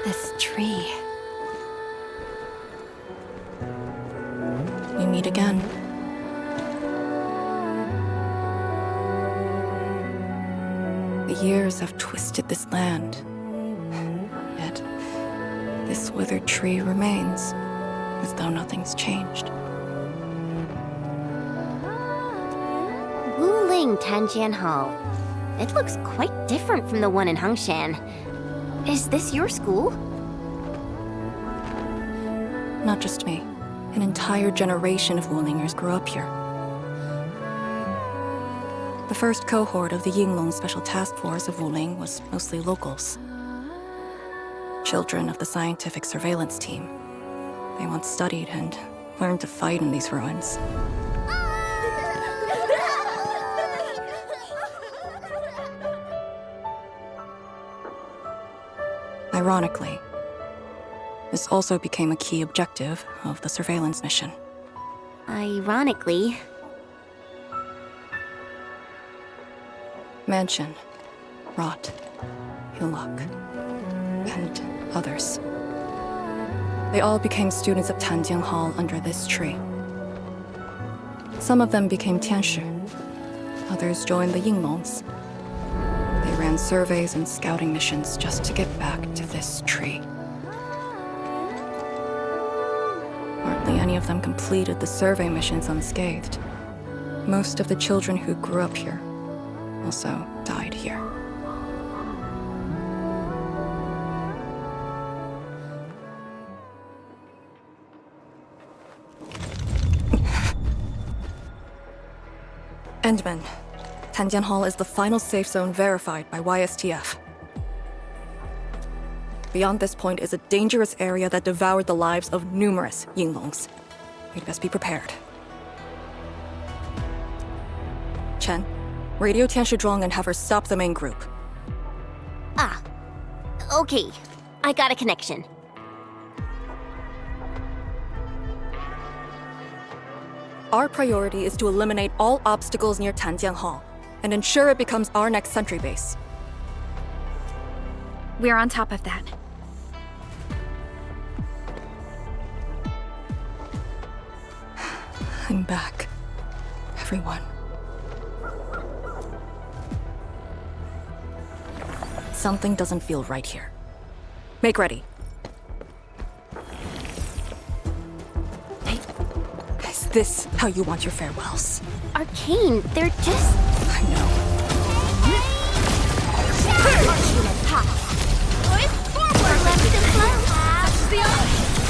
[SPEAKER 5] This tree. We meet again. The years have twisted this land. Yet, this withered tree remains, as though nothing's changed.
[SPEAKER 6] Wuling Tanjian Hall. It looks quite different from the one in Hangshan. Is this your school?
[SPEAKER 5] Not just me. An entire generation of Wulingers grew up here. The first cohort of the Yinglong Special Task Force of Wuling was mostly locals. Children of the scientific surveillance team. They once studied and learned to fight in these ruins. Ironically, this also became a key objective of the surveillance mission.
[SPEAKER 6] Ironically.
[SPEAKER 5] Mansion, Rot, Hillock, and others. They all became students of Tanjiang Hall under this tree. Some of them became Tianshi. Others joined the Yinglongs. They ran surveys and scouting missions just to get back to this tree. Hardly any of them completed the survey missions unscathed. Most of the children who grew up here also died here. Endman, Tanjian Hall is the final safe zone verified by YSTF. Beyond this point is a dangerous area that devoured the lives of numerous Yinglongs. We'd best be prepared. Chen, radio Tianshi Zhuang and have her stop the main group.
[SPEAKER 6] Ah. Okay. I got a connection.
[SPEAKER 5] Our priority is to eliminate all obstacles near Tanjiang Hall and ensure it becomes our next sentry base.
[SPEAKER 2] We're on top of that.
[SPEAKER 5] I'm back. Everyone. Something doesn't feel right here. Make ready. Is this how you want your farewells?
[SPEAKER 6] Arcane, they're just...
[SPEAKER 5] I know.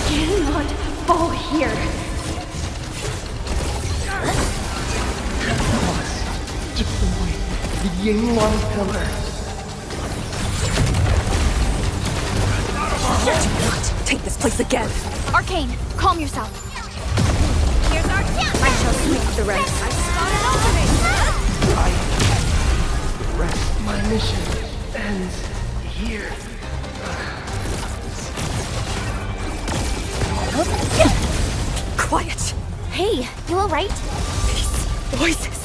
[SPEAKER 2] Do not fall here.
[SPEAKER 16] Deploy the Yinglong pillar.
[SPEAKER 5] Take this place again.
[SPEAKER 2] Arcane, calm yourself.
[SPEAKER 1] Here's our chance.
[SPEAKER 2] I shall sweep the rest.
[SPEAKER 16] The rest of my mission ends here.
[SPEAKER 5] Quiet.
[SPEAKER 6] Hey, you alright?
[SPEAKER 5] These voices.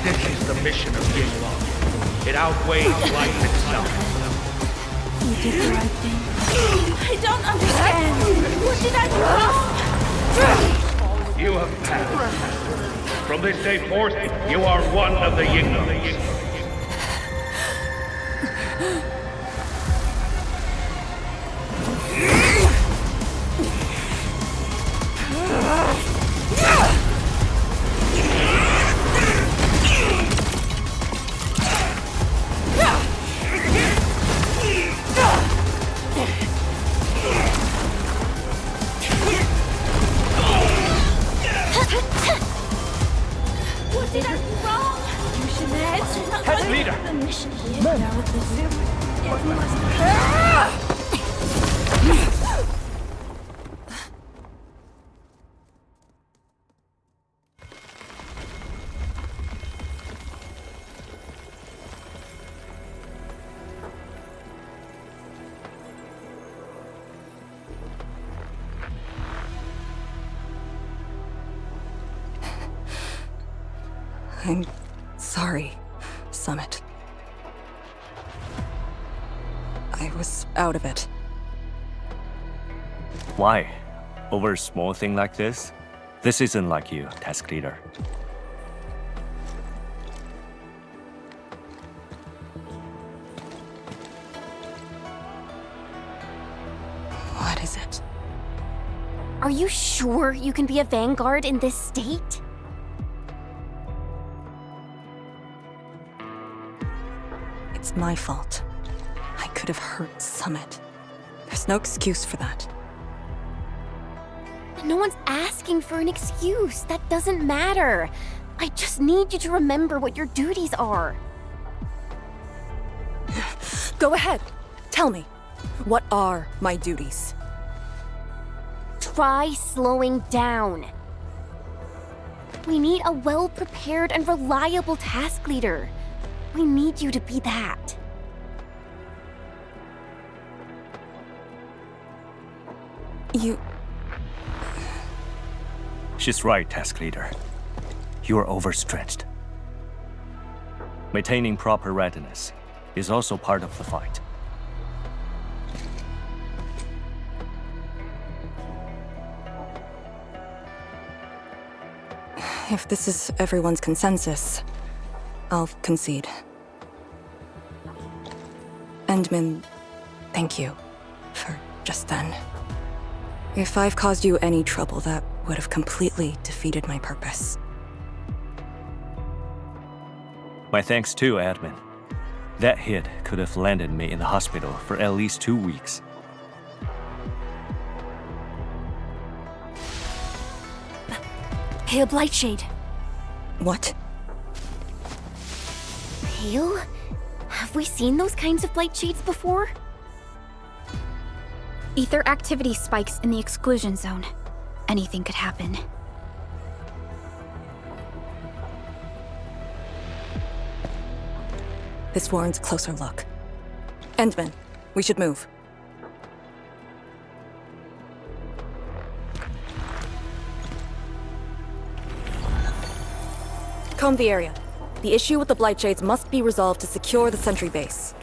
[SPEAKER 16] This is the mission of Yinglong. It outweighs life itself.
[SPEAKER 10] You did the right thing. I don't understand. What did I do?
[SPEAKER 16] You have passed. From this day forth, you are one of the Yinglongs.
[SPEAKER 10] What did I do wrong? You should have
[SPEAKER 16] Head leader!
[SPEAKER 10] the mission.
[SPEAKER 5] I'm sorry, Summit. I was out of it.
[SPEAKER 8] Why? Over a small thing like this? This isn't like you, task leader.
[SPEAKER 5] What is it?
[SPEAKER 6] Are you sure you can be a vanguard in this state?
[SPEAKER 5] It's my fault. I could have hurt Summit. There's no excuse for that.
[SPEAKER 6] No one's asking for an excuse. That doesn't matter. I just need you to remember what your duties are.
[SPEAKER 5] Go ahead. Tell me. What are my duties?
[SPEAKER 6] Try slowing down. We need a well-prepared and reliable task leader. We need you to be that.
[SPEAKER 8] She's right, task leader. You are overstretched. Maintaining proper readiness is also part of the fight.
[SPEAKER 5] If this is everyone's consensus, I'll concede. Endman, thank you for just then. If I've caused you any trouble, that would have completely defeated my purpose.
[SPEAKER 8] My thanks too, admin. That hit could have landed me in the hospital for at least 2 weeks.
[SPEAKER 13] Hail Blightshade.
[SPEAKER 5] What?
[SPEAKER 6] Pale? Have we seen those kinds of blight shades before?
[SPEAKER 2] Ether activity spikes in the exclusion zone. Anything could happen.
[SPEAKER 5] This warrants a closer look. Endman, we should move. Comb the area. The issue with the Blightshades must be resolved to secure the sentry base.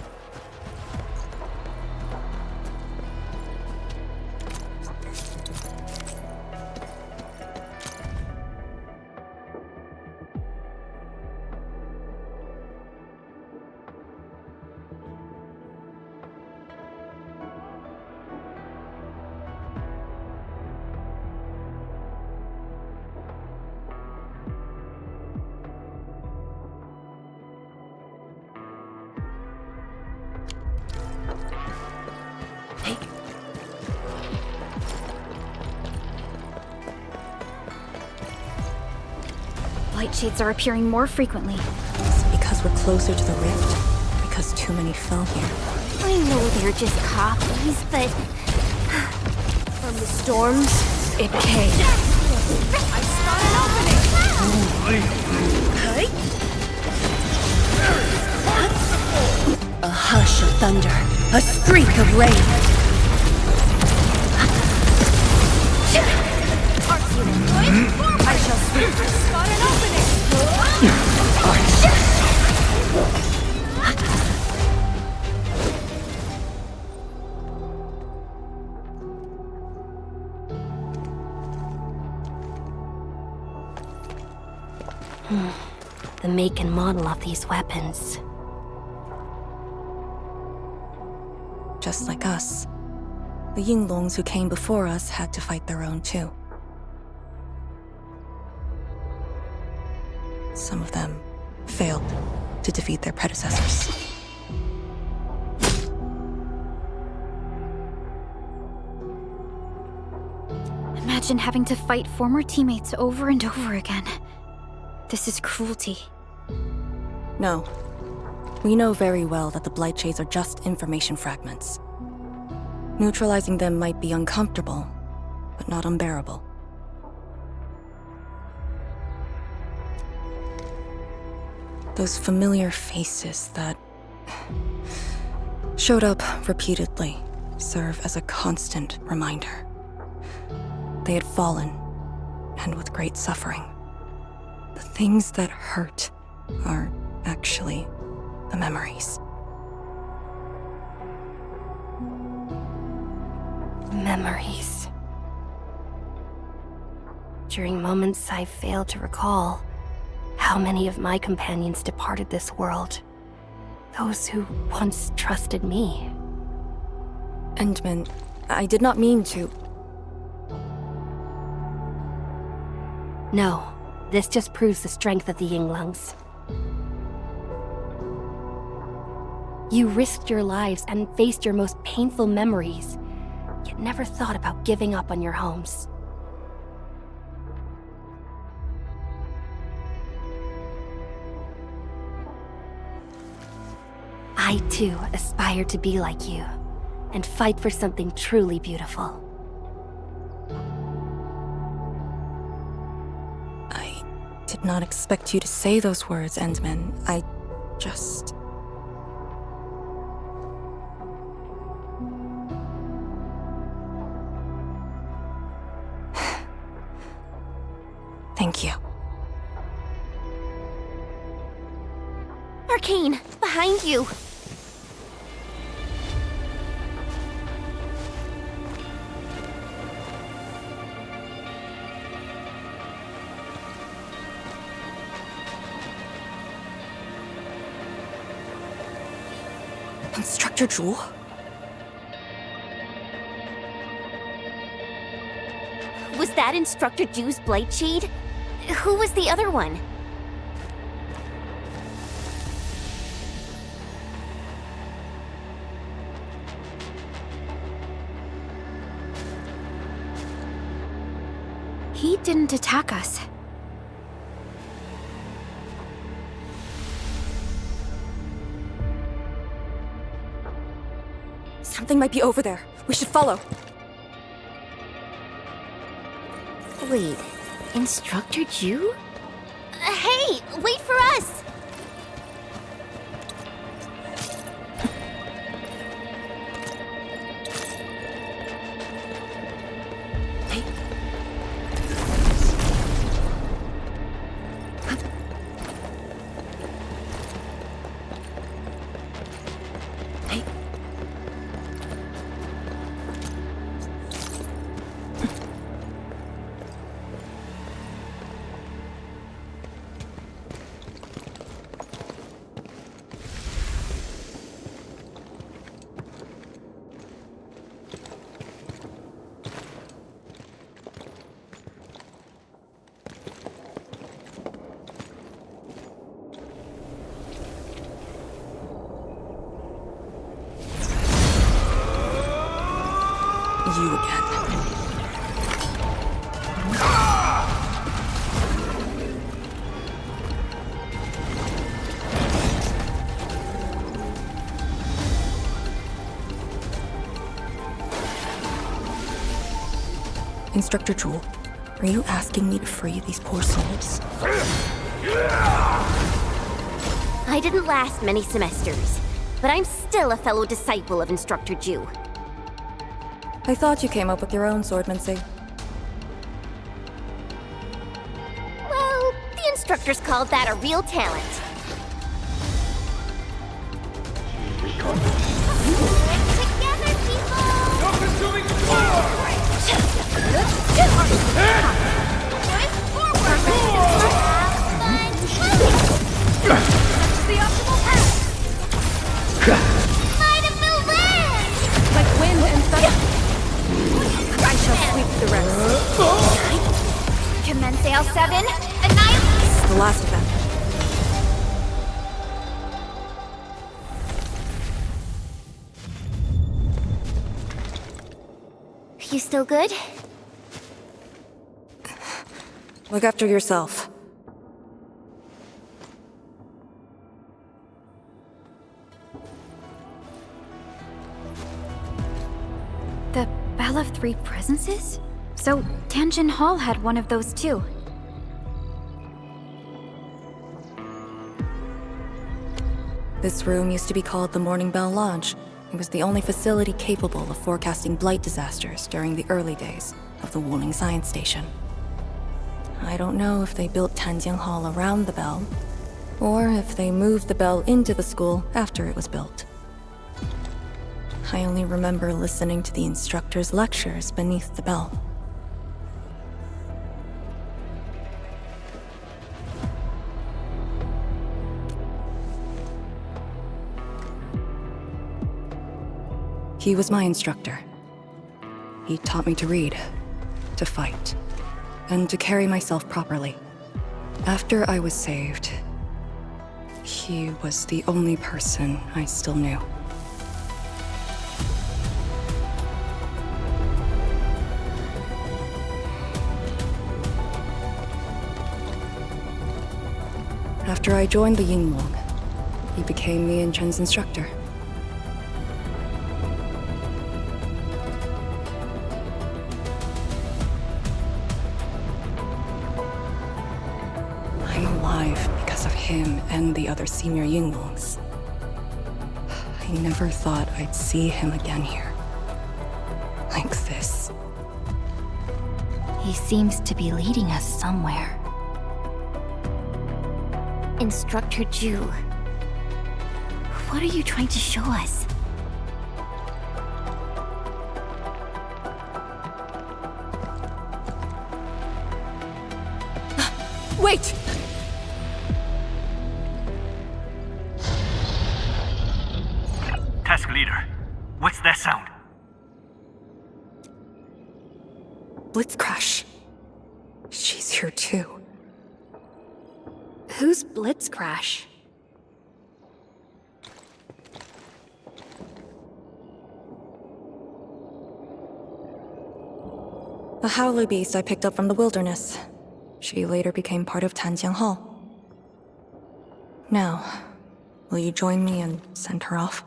[SPEAKER 2] Light shades are appearing more frequently.
[SPEAKER 5] Is it because we're closer to the rift? Because too many fell here?
[SPEAKER 6] I know they're just copies, but... from the storms, it came.
[SPEAKER 10] I spot an opening!
[SPEAKER 3] A hush of thunder, a streak of rain.
[SPEAKER 10] I shall sweep. I spot an opening!
[SPEAKER 4] The make and model of these weapons.
[SPEAKER 5] Just like us. The Yinglongs who came before us had to fight their own too. Some of them failed to defeat their predecessors.
[SPEAKER 2] Imagine having to fight former teammates over and over again. This is cruelty.
[SPEAKER 5] No. We know very well that the Blightshades are just information fragments. Neutralizing them might be uncomfortable, but not unbearable. Those familiar faces that showed up repeatedly serve as a constant reminder. They had fallen, and with great suffering. The things that hurt are actually the memories.
[SPEAKER 4] Memories. During moments I failed to recall how many of my companions departed this world. Those who once trusted me.
[SPEAKER 5] Endman, I did not mean to.
[SPEAKER 4] No, this just proves the strength of the Yinglungs. You risked your lives and faced your most painful memories, yet never thought about giving up on your homes. I too aspire to be like you, and fight for something truly beautiful.
[SPEAKER 5] I did not expect you to say those words, Endman. I just... Thank you.
[SPEAKER 6] Arcane, behind you!
[SPEAKER 5] Instructor Jewel?
[SPEAKER 6] Was that Instructor Jew's Blight Shade? Who was the other one?
[SPEAKER 2] He didn't attack us.
[SPEAKER 5] Something might be over there. We should follow.
[SPEAKER 6] Wait, Instructor Jew? Hey, wait for us!
[SPEAKER 5] You again. Instructor Jewel, are you asking me to free these poor souls?
[SPEAKER 6] I didn't last many semesters, but I'm still a fellow disciple of Instructor Jew.
[SPEAKER 5] I thought you came up with your own swordmancy.
[SPEAKER 6] Well, the instructors called that a real talent. Together, people!
[SPEAKER 16] Consuming fire!
[SPEAKER 13] That's the optimal path!
[SPEAKER 1] Might have moved in!
[SPEAKER 13] Like wind and thunder. I shall sweep the rest.
[SPEAKER 1] Commence AL7, annihilate!
[SPEAKER 5] This is the last of them.
[SPEAKER 6] You still good?
[SPEAKER 5] Look after yourself.
[SPEAKER 2] The Bell of Three Presences? So, Tianjin Hall had one of those too.
[SPEAKER 5] This room used to be called the Morning Bell Lodge. It was the only facility capable of forecasting blight disasters during the early days of the Wuling Science Station. I don't know if they built Tianjin Hall around the bell, or if they moved the bell into the school after it was built. I only remember listening to the instructor's lectures beneath the bell. He was my instructor. He taught me to read, to fight, and to carry myself properly. After I was saved, he was the only person I still knew. After I joined the Yinglong, he became me and Chen's instructor. I'm alive because of him and the other senior Yinglongs. I never thought I'd see him again here. Like this.
[SPEAKER 10] He seems to be leading us somewhere.
[SPEAKER 6] Instructor Ju, what are you trying to show us?
[SPEAKER 5] Wait!
[SPEAKER 17] Task leader, what's that sound?
[SPEAKER 5] Blitzcrash. She's here too.
[SPEAKER 2] Who's Blitzcrash?
[SPEAKER 5] A howler beast I picked up from the wilderness. She later became part of Tanjiang Hall. Now, will you join me and send her off?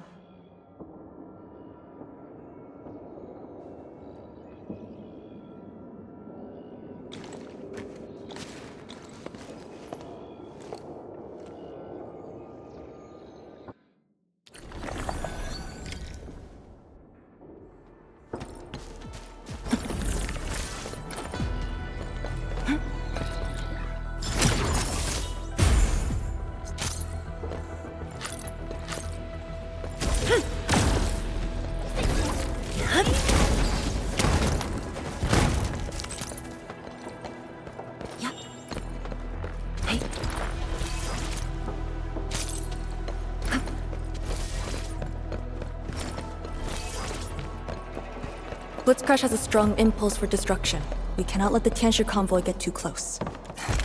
[SPEAKER 5] Blitzcrash has a strong impulse for destruction. We cannot let the Tianshi convoy get too close.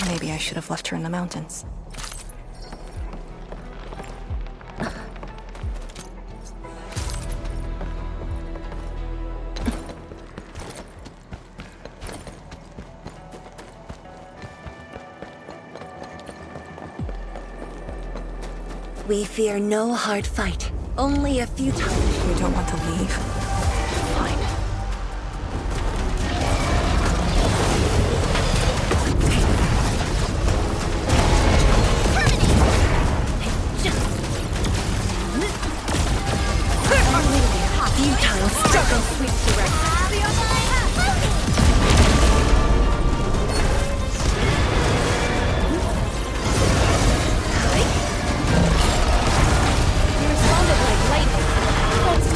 [SPEAKER 5] Maybe I should have left her in the mountains.
[SPEAKER 3] We fear no hard fight, only a few times.
[SPEAKER 5] You don't want to leave? Fine.
[SPEAKER 3] Futile struggle, sweet direction.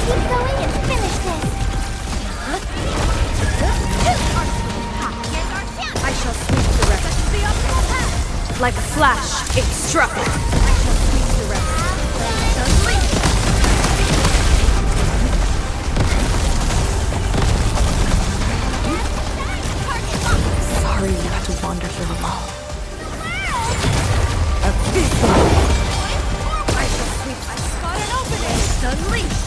[SPEAKER 1] Keep going and finish this!
[SPEAKER 13] I shall sweep the rest. Like a flash, it struck. I shall sweep the rest.
[SPEAKER 5] Sorry you had to wander here alone.
[SPEAKER 13] I shall sweep. I spot an opening. Unleashed.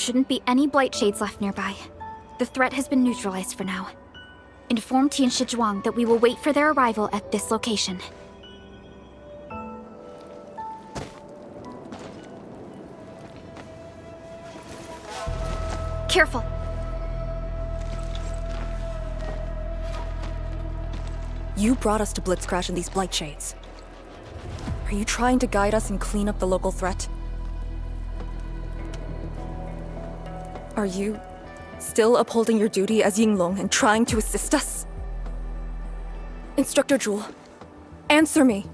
[SPEAKER 2] shouldn't be any Blight Shades left nearby. The threat has been neutralized for now. Inform Tian Shizhuang that we will wait for their arrival at this location. Careful!
[SPEAKER 5] You brought us to Blitzcrash in these Blight Shades. Are you trying to guide us and clean up the local threat? Are you still upholding your duty as Yinglong and trying to assist us? Instructor Jewel, answer me!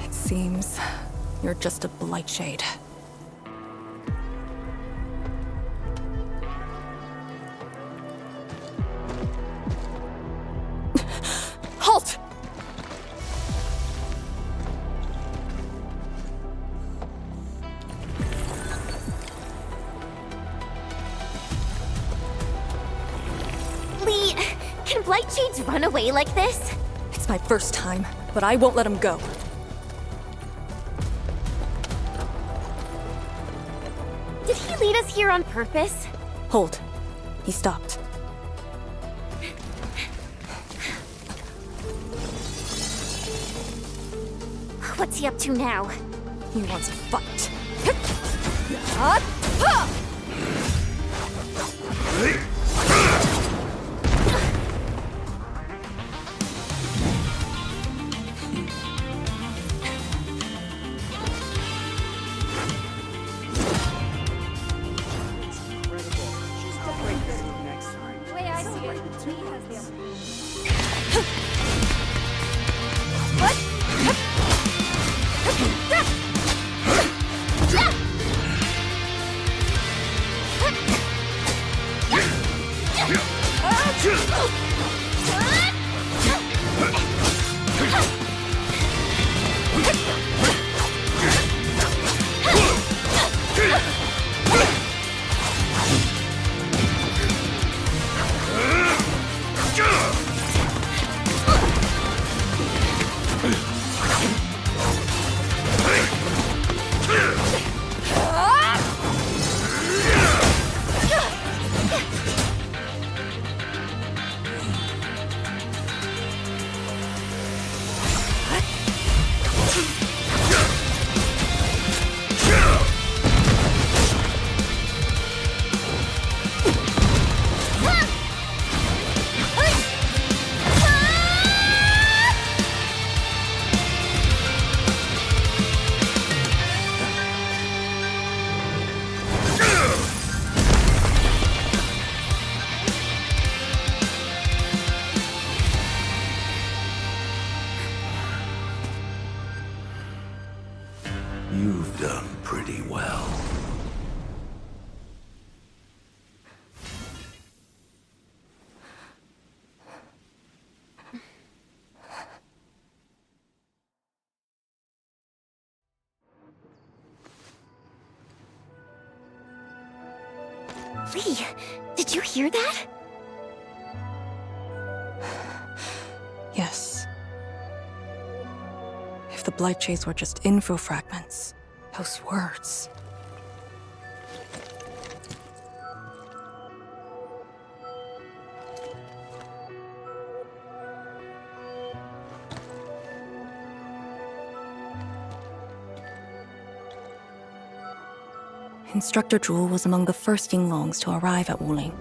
[SPEAKER 5] It seems you're just a Blight Shade. Halt!
[SPEAKER 6] Lee, can Blight Shades run away like this?
[SPEAKER 5] It's my first time, but I won't let him go.
[SPEAKER 6] Did he lead us here on purpose?
[SPEAKER 5] Hold. He stopped.
[SPEAKER 6] What's he up to now?
[SPEAKER 5] He wants a fight.
[SPEAKER 18] You've done pretty well.
[SPEAKER 6] Lee, did you hear that?
[SPEAKER 5] Yes. If the Blight Shades were just info fragments, those words. Instructor Zhu was among the first Yinglongs to arrive at Wuling.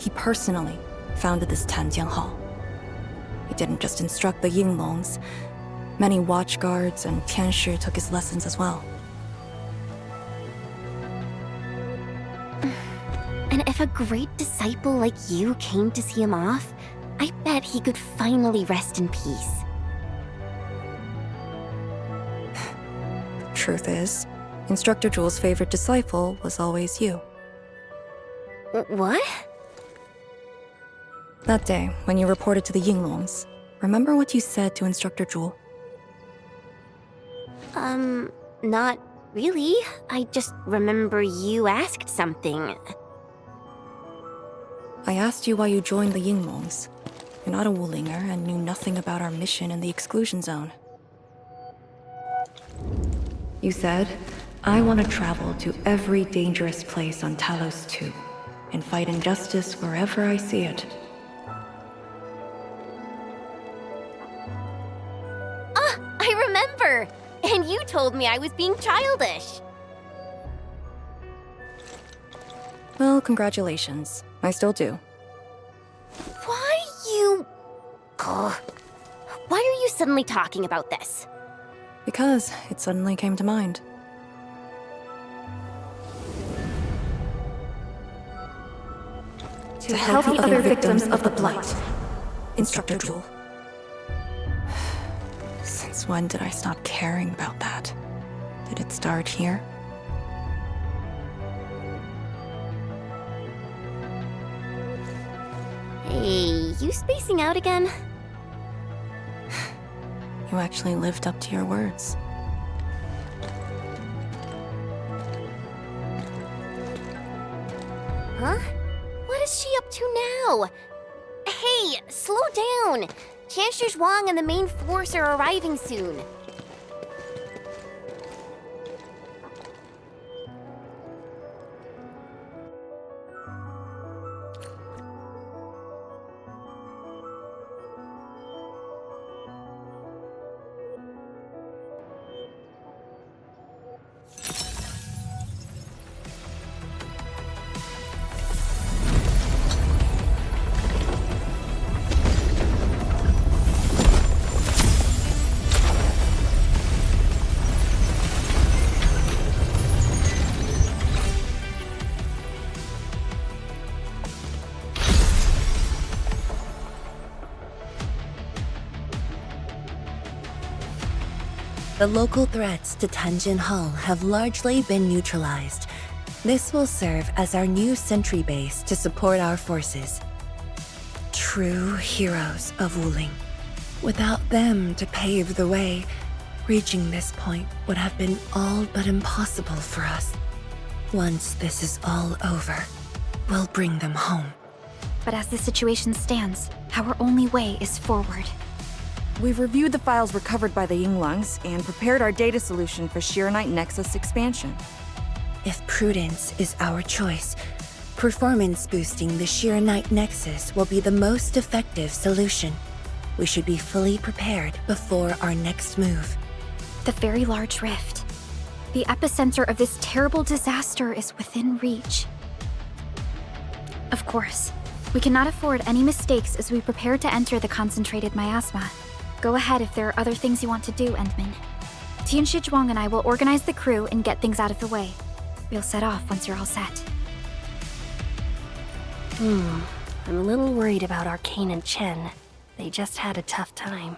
[SPEAKER 5] He personally founded this Tanjiang Hall. He didn't just instruct the Yinglongs. Many watchguards and Tianshi took his lessons as well.
[SPEAKER 6] And if a great disciple like you came to see him off, I bet he could finally rest in peace.
[SPEAKER 5] Truth is, Instructor Zhu's favorite disciple was always you.
[SPEAKER 6] What?
[SPEAKER 5] That day, when you reported to the Yinglongs, remember what you said to Instructor Zhu?
[SPEAKER 6] Not really. I just remember you asked something.
[SPEAKER 5] I asked you why you joined the Yinglongs. You're not a Wulinger and knew nothing about our mission in the exclusion zone. You said, I want to travel to every dangerous place on Talos 2 and fight injustice wherever I see it.
[SPEAKER 6] I remember! And you told me I was being childish.
[SPEAKER 5] Well, congratulations. I still do.
[SPEAKER 6] Why you... Ugh. Why are you suddenly talking about this?
[SPEAKER 5] Because it suddenly came to mind. To help the other victims of the Blight. Instructor Jewel. Since when did I stop caring about that? Did it start here?
[SPEAKER 6] Hey, you spacing out again?
[SPEAKER 5] You actually lived up to your words.
[SPEAKER 6] Huh? What is she up to now? Hey, slow down! Chancellor Zhuang and the main force are arriving soon.
[SPEAKER 3] The local threats to Tanjin Hall have largely been neutralized. This will serve as our new sentry base to support our forces. True heroes of Wuling. Without them to pave the way, reaching this point would have been all but impossible for us. Once this is all over, we'll bring them home.
[SPEAKER 2] But as the situation stands, our only way is forward.
[SPEAKER 15] We've reviewed the files recovered by the Yinglungs and prepared our data solution for Shiranite Nexus expansion.
[SPEAKER 3] If prudence is our choice, performance boosting the Shiranite Nexus will be the most effective solution. We should be fully prepared before our next move.
[SPEAKER 2] The Very Large Rift. The epicenter of this terrible disaster is within reach. Of course, we cannot afford any mistakes as we prepare to enter the concentrated miasma. Go ahead if there are other things you want to do, Endman. Tianshi Zhuang and I will organize the crew and get things out of the way. We'll set off once you're all set.
[SPEAKER 4] I'm a little worried about Arcane and Chen. They just had a tough time.